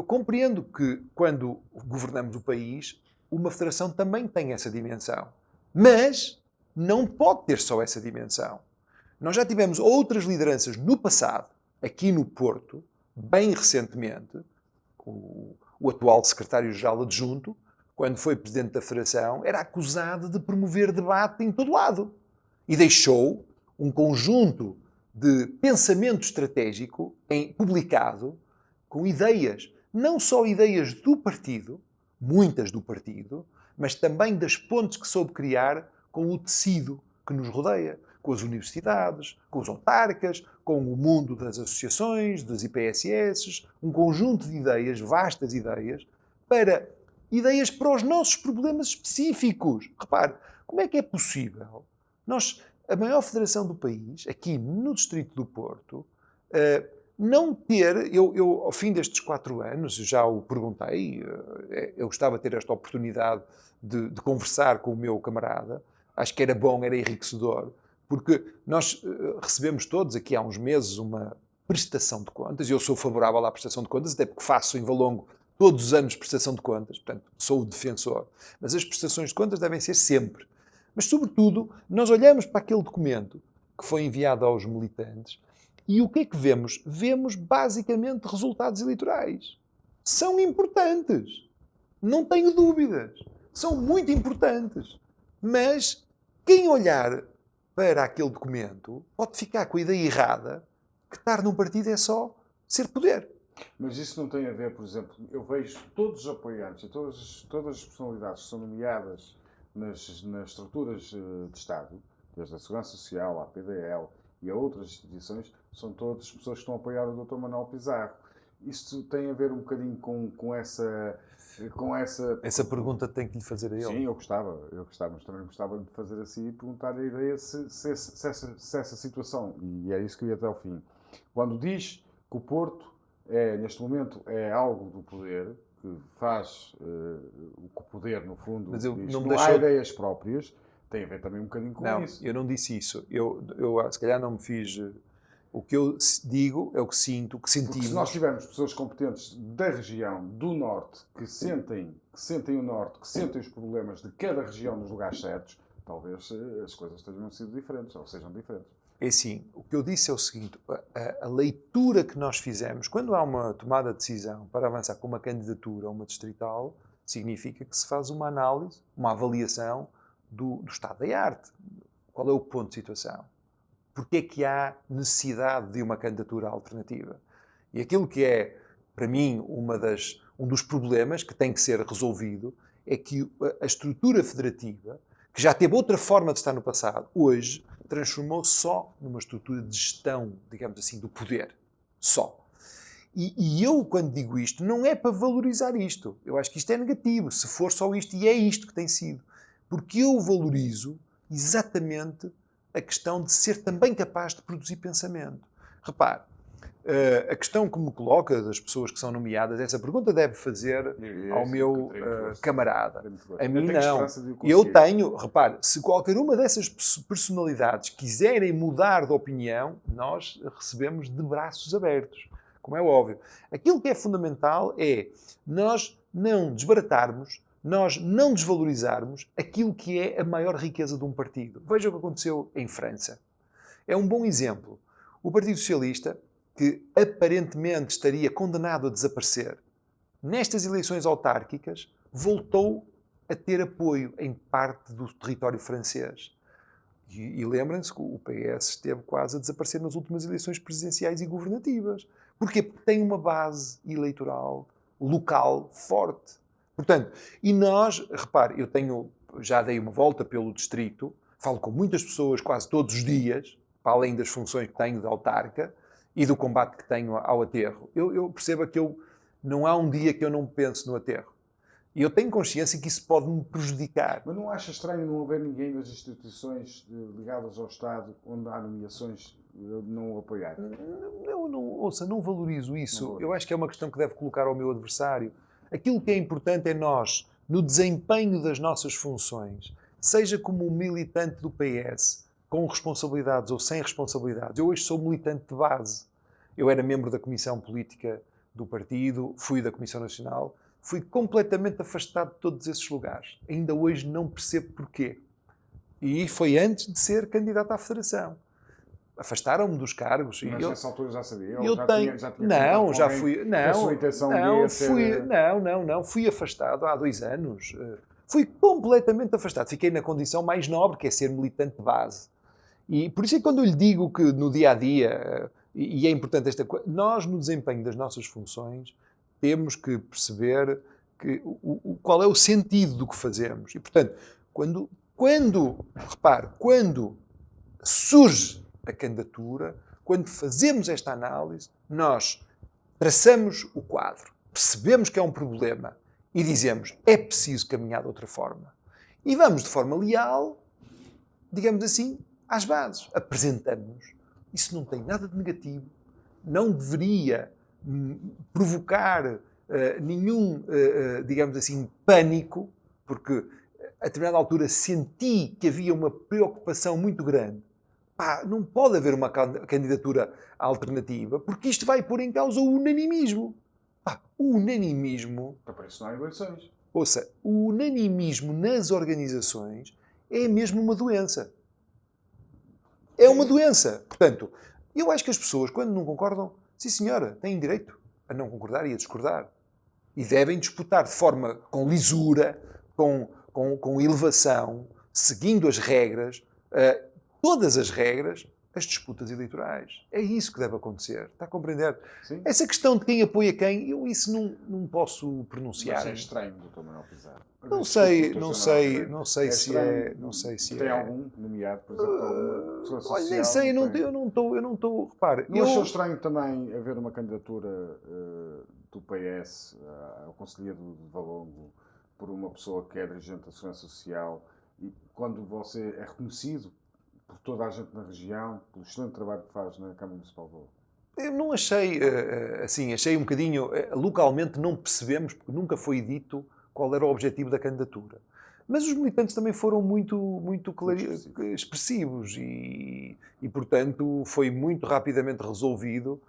compreendo que quando governamos o país, uma federação também tem essa dimensão. Mas não pode ter só essa dimensão. Nós já tivemos outras lideranças no passado, aqui no Porto, bem recentemente, o atual secretário-geral adjunto, quando foi presidente da Federação, era acusado de promover debate em todo lado. E deixou um conjunto de pensamento estratégico publicado com ideias, não só ideias do partido, muitas do partido, mas também das pontes que soube criar com o tecido que nos rodeia, com as universidades, com os autarcas, com o mundo das associações, das IPSS, um conjunto de ideias, vastas ideias, para os nossos problemas específicos. Repare, como é que é possível a maior federação do país, aqui no Distrito do Porto, não ter, eu ao fim destes 4 anos, já o perguntei, eu gostava de ter esta oportunidade de conversar com o meu camarada, acho que era bom, era enriquecedor, porque nós recebemos todos aqui há uns meses uma prestação de contas, e eu sou favorável à prestação de contas, até porque faço em Valongo todos os anos prestação de contas, portanto sou o defensor, mas as prestações de contas devem ser sempre. Mas, sobretudo, nós olhamos para aquele documento que foi enviado aos militantes e o que é que vemos? Vemos, basicamente, resultados eleitorais. São importantes. Não tenho dúvidas. São muito importantes. Mas quem olhar para aquele documento pode ficar com a ideia errada que estar num partido é só ser poder. Mas isso não tem a ver, por exemplo, eu vejo todos os apoiantes e todas as personalidades que são nomeadas nas estruturas de Estado, desde a Segurança Social, à PDL e a outras instituições, são todas pessoas que estão a apoiar o Dr. Manuel Pizarro. Isto tem a ver um bocadinho com essa... Essa pergunta tem que lhe fazer a ele. Sim, eu gostava, mas também gostava de fazer assim e perguntar a ideia se essa situação, e é isso que eu ia até ao fim, quando diz que o Porto neste momento é algo do poder, que faz o que o poder, no fundo, mas diz, não há ideias próprias, tem a ver também um bocadinho com isso. Não, eu não disse isso. Eu se calhar não me fiz... O que eu digo é o que sinto, que sentimos. Porque se nós tivermos pessoas competentes da região, do Norte, que sentem o Norte, que sentem os problemas de cada região nos lugares certos, talvez as coisas tenham sido diferentes, ou sejam diferentes. É assim, o que eu disse é o seguinte, a leitura que nós fizemos, quando há uma tomada de decisão para avançar com uma candidatura a uma distrital, significa que se faz uma análise, uma avaliação do estado da arte. Qual é o ponto de situação? Porque é que há necessidade de uma candidatura alternativa? E aquilo que é, para mim, um dos problemas que tem que ser resolvido é que a estrutura federativa, que já teve outra forma de estar no passado, hoje transformou-se só numa estrutura de gestão, digamos assim, do poder. Só. E eu, quando digo isto, não é para valorizar isto. Eu acho que isto é negativo, se for só isto, e é isto que tem sido. Porque eu valorizo exatamente a questão de ser também capaz de produzir pensamento. Repare, a questão que me coloca das pessoas que são nomeadas, essa pergunta deve fazer ao meu camarada. A mim não. Eu tenho, repare, se qualquer uma dessas personalidades quiserem mudar de opinião, nós recebemos de braços abertos, como é óbvio. Aquilo que é fundamental é nós não desbaratarmos, nós não desvalorizarmos aquilo que é a maior riqueza de um partido. Veja o que aconteceu em França. É um bom exemplo. O Partido Socialista, que aparentemente estaria condenado a desaparecer, nestas eleições autárquicas, voltou a ter apoio em parte do território francês. E lembrem-se que o PS esteve quase a desaparecer nas últimas eleições presidenciais e governativas. Porquê? Porque tem uma base eleitoral local forte. Portanto, e nós, repare, já dei uma volta pelo distrito, falo com muitas pessoas quase todos os dias, para além das funções que tenho de autarca e do combate que tenho ao aterro. Eu percebo que não há um dia que eu não penso no aterro. E eu tenho consciência que isso pode me prejudicar. Mas não acha estranho não haver ninguém das instituições ligadas ao Estado, onde há nomeações, não o apoiar? Não valorizo isso. Eu acho que é uma questão que deve colocar ao meu adversário. Aquilo que é importante é nós, no desempenho das nossas funções, seja como um militante do PS, com responsabilidades ou sem responsabilidades. Eu hoje sou militante de base. Eu era membro da Comissão Política do partido, fui da Comissão Nacional, fui completamente afastado de todos esses lugares. Ainda hoje não percebo porquê. E foi antes de ser candidato à Federação. afastaram-me dos cargos. Mas nessa altura já sabia? Eu Já tinha não, já alguém fui, que a sua intenção ia ser... não, fui afastado há 2 anos. Fui completamente afastado. Fiquei na condição mais nobre, que é ser militante de base. E por isso é que quando eu lhe digo que no dia-a-dia, e é importante esta coisa, nós no desempenho das nossas funções temos que perceber qual é o sentido do que fazemos. E portanto, repare, quando surge a candidatura, quando fazemos esta análise, nós traçamos o quadro, percebemos que é um problema e dizemos é preciso caminhar de outra forma. E vamos de forma leal, digamos assim, às bases. Apresentamos-nos. Isso não tem nada de negativo. Não deveria provocar nenhum, digamos assim, pânico, porque a determinada altura senti que havia uma preocupação muito grande. Pá, não pode haver uma candidatura alternativa, porque isto vai pôr em causa o unanimismo. Pá, o unanimismo... Então, para isso não há eleições. Ouça, o unanimismo nas organizações é mesmo uma doença. É uma doença. Portanto, eu acho que as pessoas, quando não concordam, sim senhora, têm direito a não concordar e a discordar. E devem disputar de forma com lisura, com elevação, seguindo as regras, todas as regras, as disputas eleitorais. É isso que deve acontecer. Está a compreender? Sim. Essa questão de quem apoia quem, eu isso não posso pronunciar. Mas é estranho, Dr. Manuel Pizarro. Não sei se é. Tem algum nomeado, por exemplo, alguma pessoa social? Olha, nem sei, eu não estou. Repare. Não achou estranho também haver uma candidatura do PS ao Conselheiro de Valongo por uma pessoa que é dirigente da Segurança Social e quando você é reconhecido por toda a gente na região, pelo excelente trabalho que faz na Câmara Municipal de Valongo? Eu não achei assim, achei um bocadinho. Localmente não percebemos, porque nunca foi dito qual era o objetivo da candidatura. Mas os militantes também foram muito expressivos e, portanto, foi muito rapidamente resolvido.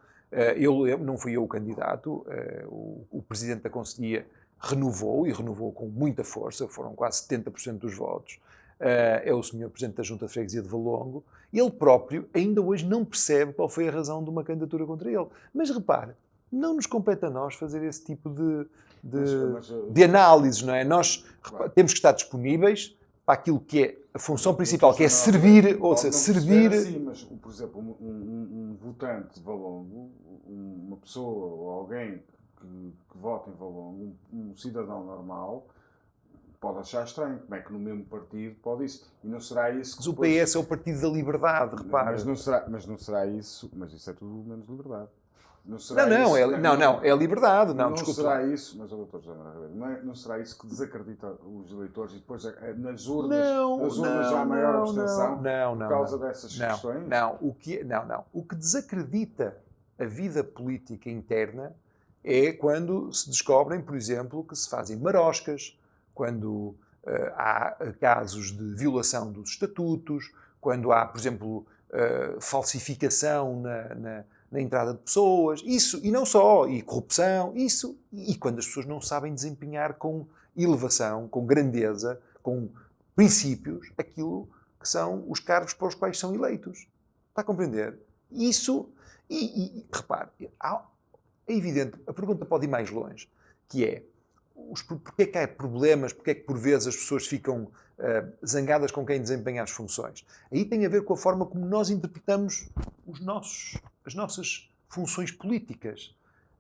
Não fui eu o candidato, o presidente da Conselhia renovou com muita força, foram quase 70% dos votos. É o senhor presidente da Junta de Freguesia de Valongo. Ele próprio ainda hoje não percebe qual foi a razão de uma candidatura contra ele. Mas repare, não nos compete a nós fazer esse tipo de análises, não é? Nós temos que estar disponíveis para aquilo que é a função principal, que é servir, ou seja, servir... Assim, mas, por exemplo, um votante de Valongo, uma pessoa ou alguém que vota em Valongo, um cidadão normal, pode achar estranho. Como é que no mesmo partido pode isso? E não será isso que Mas depois... o PS é o Partido da Liberdade, repara. Mas não será isso... Mas isso é tudo menos liberdade. Não é liberdade. Não será isso, mas o Dr. José Manuel, não será isso que desacredita os eleitores e depois nas urnas já há maior abstenção por causa dessas questões? O que desacredita a vida política interna é quando se descobrem, por exemplo, que se fazem maroscas, quando há casos de violação dos estatutos, quando há, por exemplo, falsificação na entrada de pessoas, isso, e não só, e corrupção, isso, e quando as pessoas não sabem desempenhar com elevação, com grandeza, com princípios, aquilo que são os cargos para os quais são eleitos. Está a compreender? Isso, repare, é evidente, a pergunta pode ir mais longe, que é, porque é que há problemas, porque é que por vezes as pessoas ficam zangadas com quem desempenha as funções? Aí tem a ver com a forma como nós interpretamos as nossas funções políticas.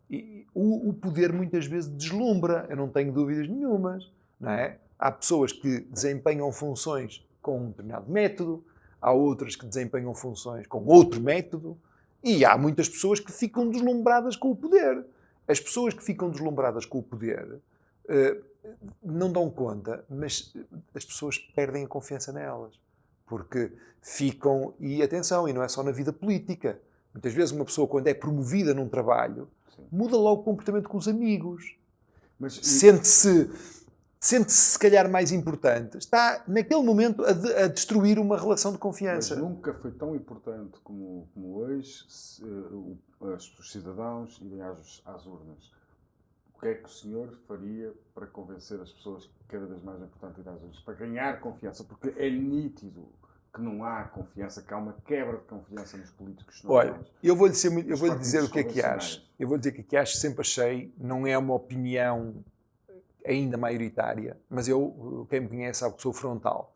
E o poder muitas vezes deslumbra, eu não tenho dúvidas nenhumas, não é? Há pessoas que desempenham funções com um determinado método, há outras que desempenham funções com outro método, e há muitas pessoas que ficam deslumbradas com o poder. As pessoas que ficam deslumbradas com o poder não dão conta, mas as pessoas perdem a confiança nelas. Porque ficam, e atenção, e não é só na vida política. Muitas vezes uma pessoa, quando é promovida num trabalho, muda logo o comportamento com os amigos. Sente-se, se calhar, mais importante. Está, naquele momento, a destruir uma relação de confiança. Mas nunca foi tão importante como hoje os cidadãos irem às urnas. O que é que o senhor faria para convencer as pessoas que cada vez mais é importante ir às urnas? Para ganhar confiança? Porque é nítido que não há confiança, que há uma quebra de confiança nos políticos Olha, normais. eu vou-lhe dizer o que é que convencionais. acho. Eu vou dizer o que é que acho, sempre achei, não é uma opinião ainda maioritária, mas quem me conhece sabe que sou frontal.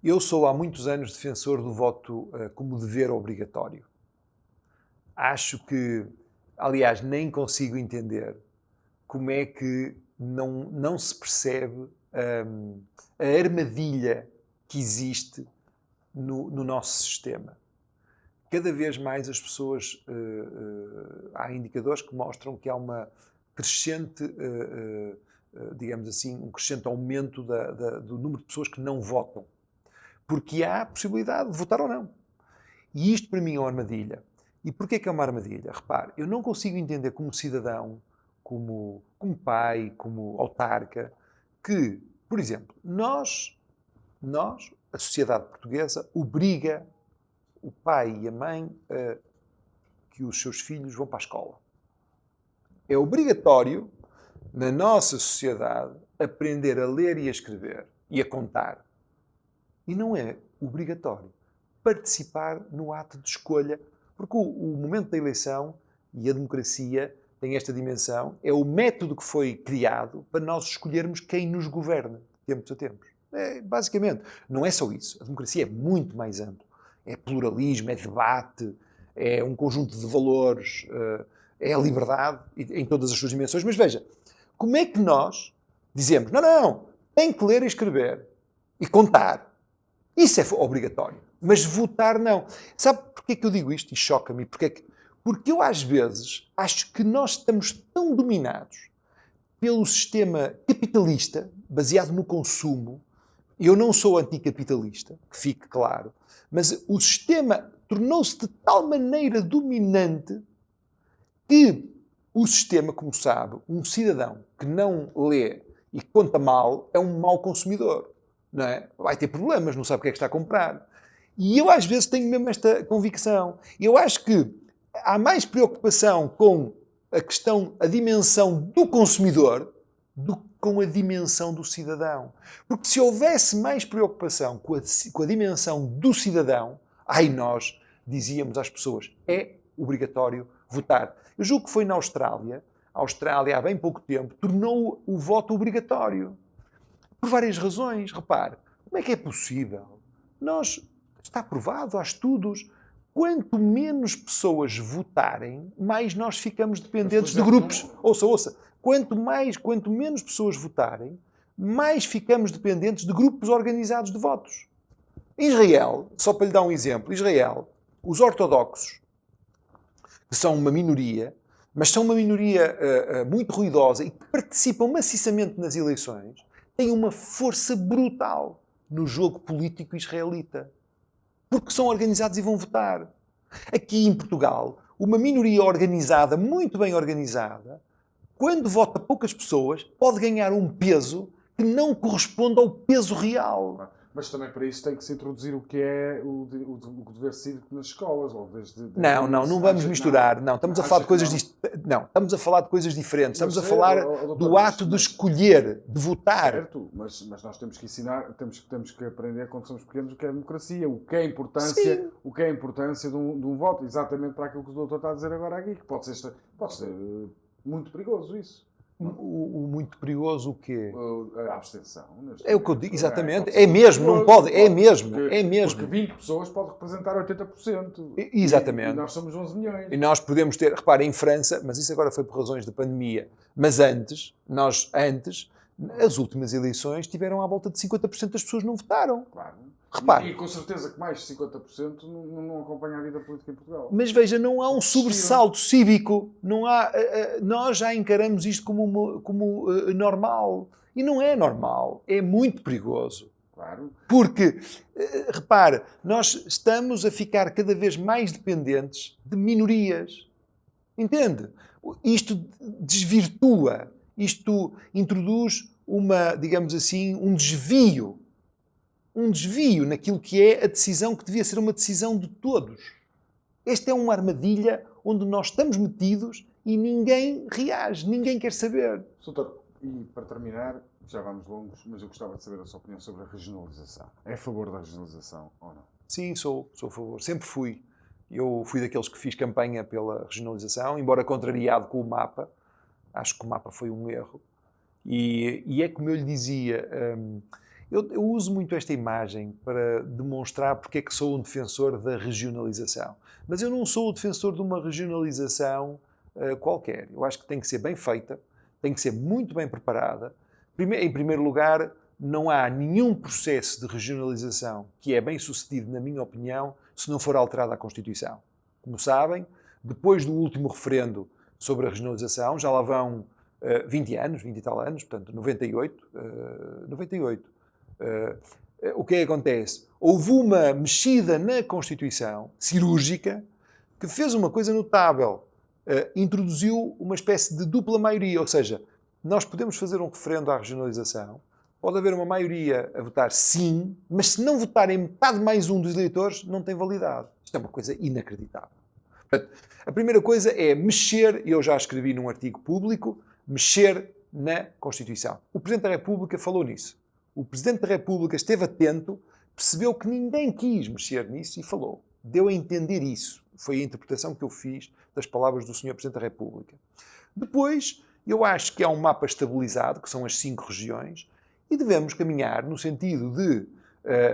Eu sou há muitos anos defensor do voto como dever obrigatório. Acho que, aliás, nem consigo entender como é que não se percebe a armadilha que existe no nosso sistema. Cada vez mais as pessoas, há indicadores que mostram que há uma crescente, digamos assim, um crescente aumento do número de pessoas que não votam. Porque há a possibilidade de votar ou não. E isto para mim é uma armadilha. E porquê que é uma armadilha? Repare, eu não consigo entender como cidadão, como pai, como autarca, que, por exemplo, nós, a sociedade portuguesa, obriga o pai e a mãe a que os seus filhos vão para a escola. É obrigatório, na nossa sociedade, aprender a ler e a escrever e a contar. E não é obrigatório participar no ato de escolha, porque o momento da eleição e a democracia tem esta dimensão, é o método que foi criado para nós escolhermos quem nos governa, de tempos a tempos. Basicamente, não é só isso. A democracia é muito mais ampla. É pluralismo, é debate, é um conjunto de valores, é a liberdade em todas as suas dimensões. Mas veja, como é que nós dizemos, não, tem que ler e escrever e contar. Isso é obrigatório. Mas votar não. Sabe porquê que eu digo isto e choca-me? Porque eu às vezes acho que nós estamos tão dominados pelo sistema capitalista, baseado no consumo. Eu não sou anticapitalista, que fique claro, mas o sistema tornou-se de tal maneira dominante que o sistema, como sabe, um cidadão que não lê e conta mal é um mau consumidor. Não é? Vai ter problemas, não sabe o que é que está a comprar. E eu às vezes tenho mesmo esta convicção. Eu acho que há mais preocupação com a dimensão do consumidor do que com a dimensão do cidadão. Porque se houvesse mais preocupação com a dimensão do cidadão, nós dizíamos às pessoas, é obrigatório votar. Eu julgo que foi na Austrália, há bem pouco tempo, tornou o voto obrigatório. Por várias razões. Repare, como é que é possível? Está provado, há estudos, quanto menos pessoas votarem, mais nós ficamos dependentes de grupos. Ouça. Quanto menos pessoas votarem, mais ficamos dependentes de grupos organizados de votos. Israel, só para lhe dar um exemplo, os ortodoxos, que são uma minoria, mas são uma minoria muito ruidosa e que participam maciçamente nas eleições, têm uma força brutal no jogo político israelita. Porque são organizados e vão votar. Aqui em Portugal, uma minoria organizada, muito bem organizada, quando vota poucas pessoas, pode ganhar um peso que não corresponde ao peso real. Mas também para isso tem que se introduzir o que é o dever cívico nas escolas. Não vamos misturar. Não, estamos a falar de coisas estamos a falar de coisas diferentes. Estamos a falar do ato de escolher, de votar. Certo, mas nós temos que ensinar, temos que aprender quando somos pequenos o que é a democracia, o que é a importância de um voto, exatamente para aquilo que o doutor está a dizer agora aqui, que pode ser muito perigoso isso. O muito perigoso o quê? A abstenção. É o que eu digo, exatamente. É mesmo, não pode. É mesmo. Porque 20 pessoas pode representar 80%. Exatamente. E nós somos 11 milhões. E nós podemos ter, repare, em França, mas isso agora foi por razões da pandemia, mas antes, as últimas eleições tiveram à volta de 50% das pessoas não votaram. Claro. Repare. E com certeza que mais de 50% não acompanha a vida política em Portugal. Mas veja, não há um sobressalto cívico. Nós já encaramos isto como normal. E não é normal. É muito perigoso. Claro. Porque, repare, nós estamos a ficar cada vez mais dependentes de minorias. Entende? Isto desvirtua. Isto introduz digamos assim, um desvio naquilo que é a decisão que devia ser uma decisão de todos. Esta é uma armadilha onde nós estamos metidos e ninguém reage, ninguém quer saber. Doutor, e para terminar, já vamos longos, mas eu gostava de saber a sua opinião sobre a regionalização. É a favor da regionalização ou não? Sim, sou a favor. Sempre fui. Eu fui daqueles que fiz campanha pela regionalização, embora contrariado com o mapa. Acho que o mapa foi um erro. E é como eu lhe dizia, eu uso muito esta imagem para demonstrar porque é que sou um defensor da regionalização. Mas eu não sou o defensor de uma regionalização qualquer. Eu acho que tem que ser bem feita, tem que ser muito bem preparada. Em primeiro lugar, não há nenhum processo de regionalização que é bem sucedido, na minha opinião, se não for alterada a Constituição. Como sabem, depois do último referendo sobre a regionalização, já lá vão 20 anos, 20 e tal anos, portanto, 98. O que é que acontece? Houve uma mexida na Constituição, cirúrgica, que fez uma coisa notável. Introduziu uma espécie de dupla maioria, ou seja, nós podemos fazer um referendo à regionalização, pode haver uma maioria a votar sim, mas se não votarem metade mais um dos eleitores, não tem validade. Isto é uma coisa inacreditável. Portanto, a primeira coisa é mexer, eu já escrevi num artigo público, mexer na Constituição. O Presidente da República falou nisso. O Presidente da República esteve atento, percebeu que ninguém quis mexer nisso e falou. Deu a entender isso. Foi a interpretação que eu fiz das palavras do Sr. Presidente da República. Depois, eu acho que há um mapa estabilizado, que são as 5 regiões, e devemos caminhar no sentido de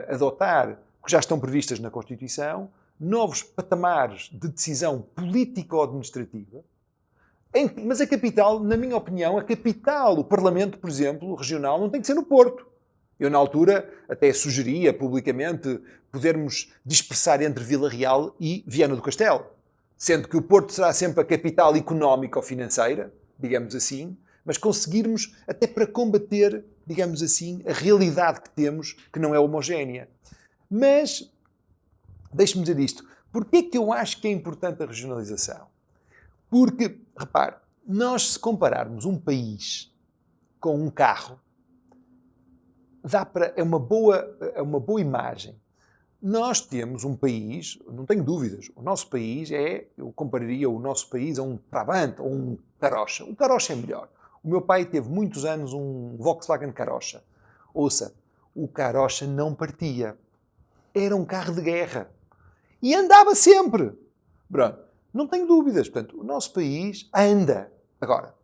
adotar, que já estão previstas na Constituição, novos patamares de decisão político-administrativa. Mas a capital, na minha opinião, a capital, o Parlamento, por exemplo, regional, não tem que ser no Porto. Eu, na altura, até sugeria publicamente podermos dispersar entre Vila Real e Viana do Castelo, sendo que o Porto será sempre a capital económica ou financeira, digamos assim, mas conseguirmos, até para combater, digamos assim, a realidade que temos, que não é homogénea. Mas, deixe-me dizer isto, porquê é que eu acho que é importante a regionalização? Porque, repare, nós se compararmos um país com um carro, é uma boa imagem. Nós temos um país, não tenho dúvidas, o nosso país eu compararia o nosso país a um Trabant ou um Karocha. O Karocha é melhor. O meu pai teve muitos anos um Volkswagen Karocha. Ouça, o Karocha não partia. Era um carro de guerra. E andava sempre. Pronto, não tenho dúvidas. Portanto, o nosso país anda. Agora,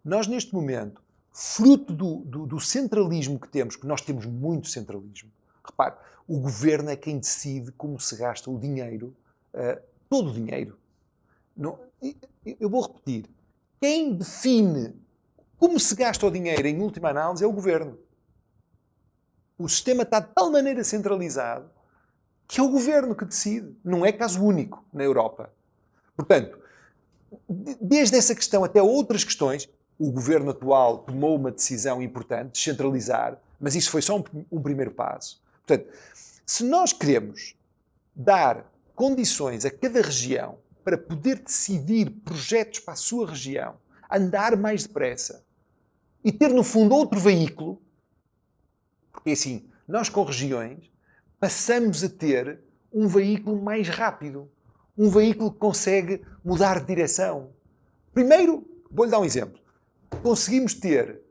nós neste momento, fruto do centralismo que temos, que nós temos muito centralismo, repare, o governo é quem decide como se gasta o dinheiro, todo o dinheiro. Não, eu vou repetir. Quem define como se gasta o dinheiro, em última análise, é o governo. O sistema está de tal maneira centralizado que é o governo que decide. Não é caso único na Europa. Portanto, desde essa questão até outras questões, o governo atual tomou uma decisão importante, descentralizar, mas isso foi só um primeiro passo. Portanto, se nós queremos dar condições a cada região para poder decidir projetos para a sua região, andar mais depressa e ter, no fundo, outro veículo, porque assim, nós com regiões passamos a ter um veículo mais rápido, um veículo que consegue mudar de direção. Primeiro, vou-lhe dar um exemplo. Conseguimos ter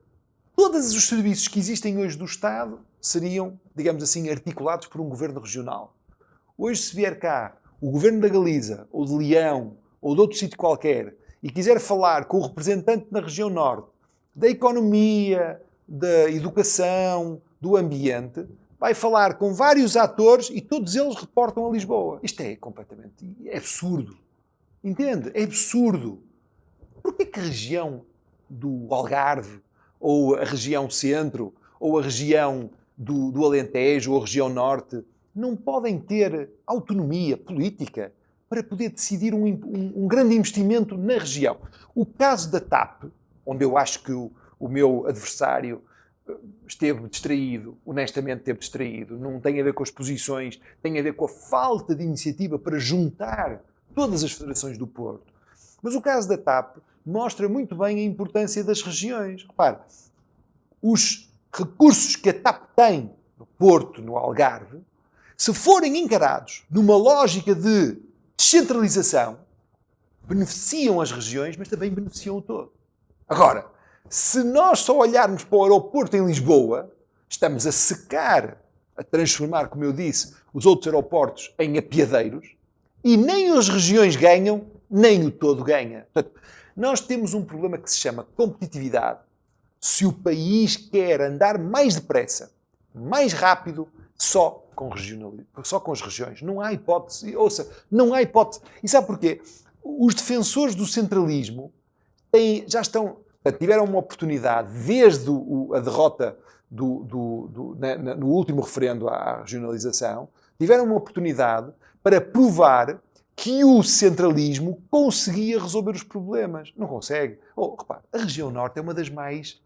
todos os serviços que existem hoje do Estado seriam, digamos assim, articulados por um governo regional. Hoje, se vier cá o governo da Galiza, ou de Leão, ou de outro sítio qualquer, e quiser falar com o representante na região norte da economia, da educação, do ambiente, vai falar com vários atores e todos eles reportam a Lisboa. Isto é completamente absurdo. Entende? É absurdo. Porquê que a região do Algarve, ou a região centro, ou a região do Alentejo, ou a região norte, não podem ter autonomia política para poder decidir um grande investimento na região? O caso da TAP, onde eu acho que o meu adversário esteve distraído, honestamente esteve distraído, não tem a ver com as posições, tem a ver com a falta de iniciativa para juntar todas as federações do Porto. Mas o caso da TAP mostra muito bem a importância das regiões. Repare, os recursos que a TAP tem no Porto, no Algarve, se forem encarados numa lógica de descentralização, beneficiam as regiões, mas também beneficiam o todo. Agora, se nós só olharmos para o aeroporto em Lisboa, estamos a secar a transformar, como eu disse, os outros aeroportos em apiadeiros, e nem as regiões ganham, nem o todo ganha. Portanto, nós temos um problema que se chama competitividade. Se o país quer andar mais depressa, mais rápido, só com as regiões. Não há hipótese. Ouça, não há hipótese. E sabe porquê? Os defensores do centralismo tiveram uma oportunidade, desde a derrota no último referendo à regionalização, tiveram uma oportunidade para provar que o centralismo conseguia resolver os problemas. Não consegue. Repare, a região norte é uma das mais,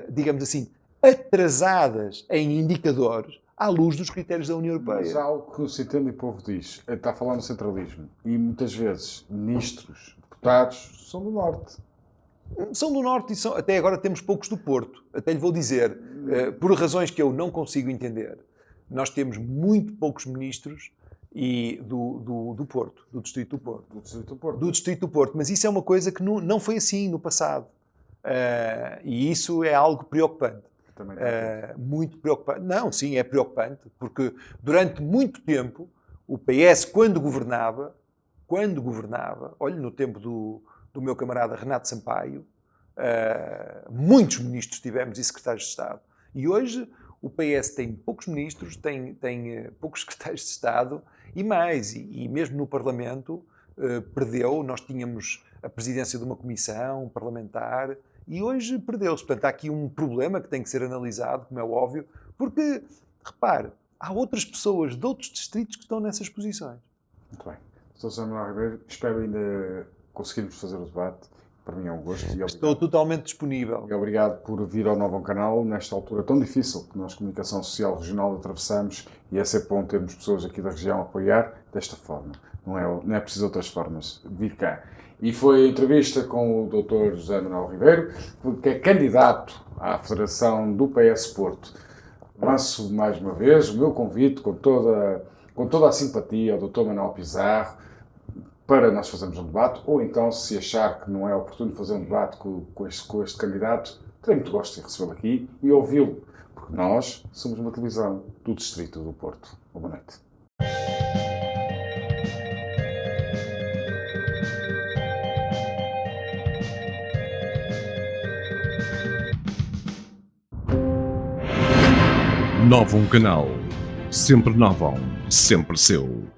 digamos assim, atrasadas em indicadores à luz dos critérios da União Europeia. Mas há algo que se entende e o povo diz. Está a falar no centralismo. E muitas vezes ministros, deputados, são do norte. São do norte e até agora temos poucos do Porto. Até lhe vou dizer, por razões que eu não consigo entender, nós temos muito poucos ministros do Porto, do Distrito do Porto. Do Distrito do Porto. Mas isso é uma coisa que não foi assim no passado. E isso é algo preocupante. Muito preocupante. Não, sim, é preocupante, porque durante muito tempo o PS, quando governava, olha, no tempo do meu camarada Renato Sampaio, muitos ministros tivemos e secretários de Estado. E hoje o PS tem poucos ministros, tem poucos secretários de Estado e mais. E mesmo no Parlamento perdeu. Nós tínhamos a presidência de uma comissão parlamentar e hoje perdeu-se. Portanto, há aqui um problema que tem que ser analisado, como é óbvio, porque, repare, há outras pessoas de outros distritos que estão nessas posições. Muito bem. Sr. José Manuel Ribeiro, espero ainda conseguirmos fazer o debate. Para mim é um gosto. E estou totalmente disponível. E obrigado por vir ao Novo Canal nesta altura tão difícil que nós, comunicação social regional, atravessamos, e é sempre bom termos pessoas aqui da região a apoiar desta forma. Não é preciso de outras formas. Vir cá. E foi a entrevista com o Dr. José Manuel Ribeiro, que é candidato à Federação do PS Porto. Lanço mais uma vez o meu convite com toda a simpatia ao Dr. Manuel Pizarro para nós fazermos um debate, ou então, se achar que não é oportuno fazer um debate com este candidato, terei muito gosto de recebê-lo aqui e ouvi-lo, porque nós somos uma televisão do Distrito do Porto. Boa noite. Novo Canal. Sempre novo, sempre seu.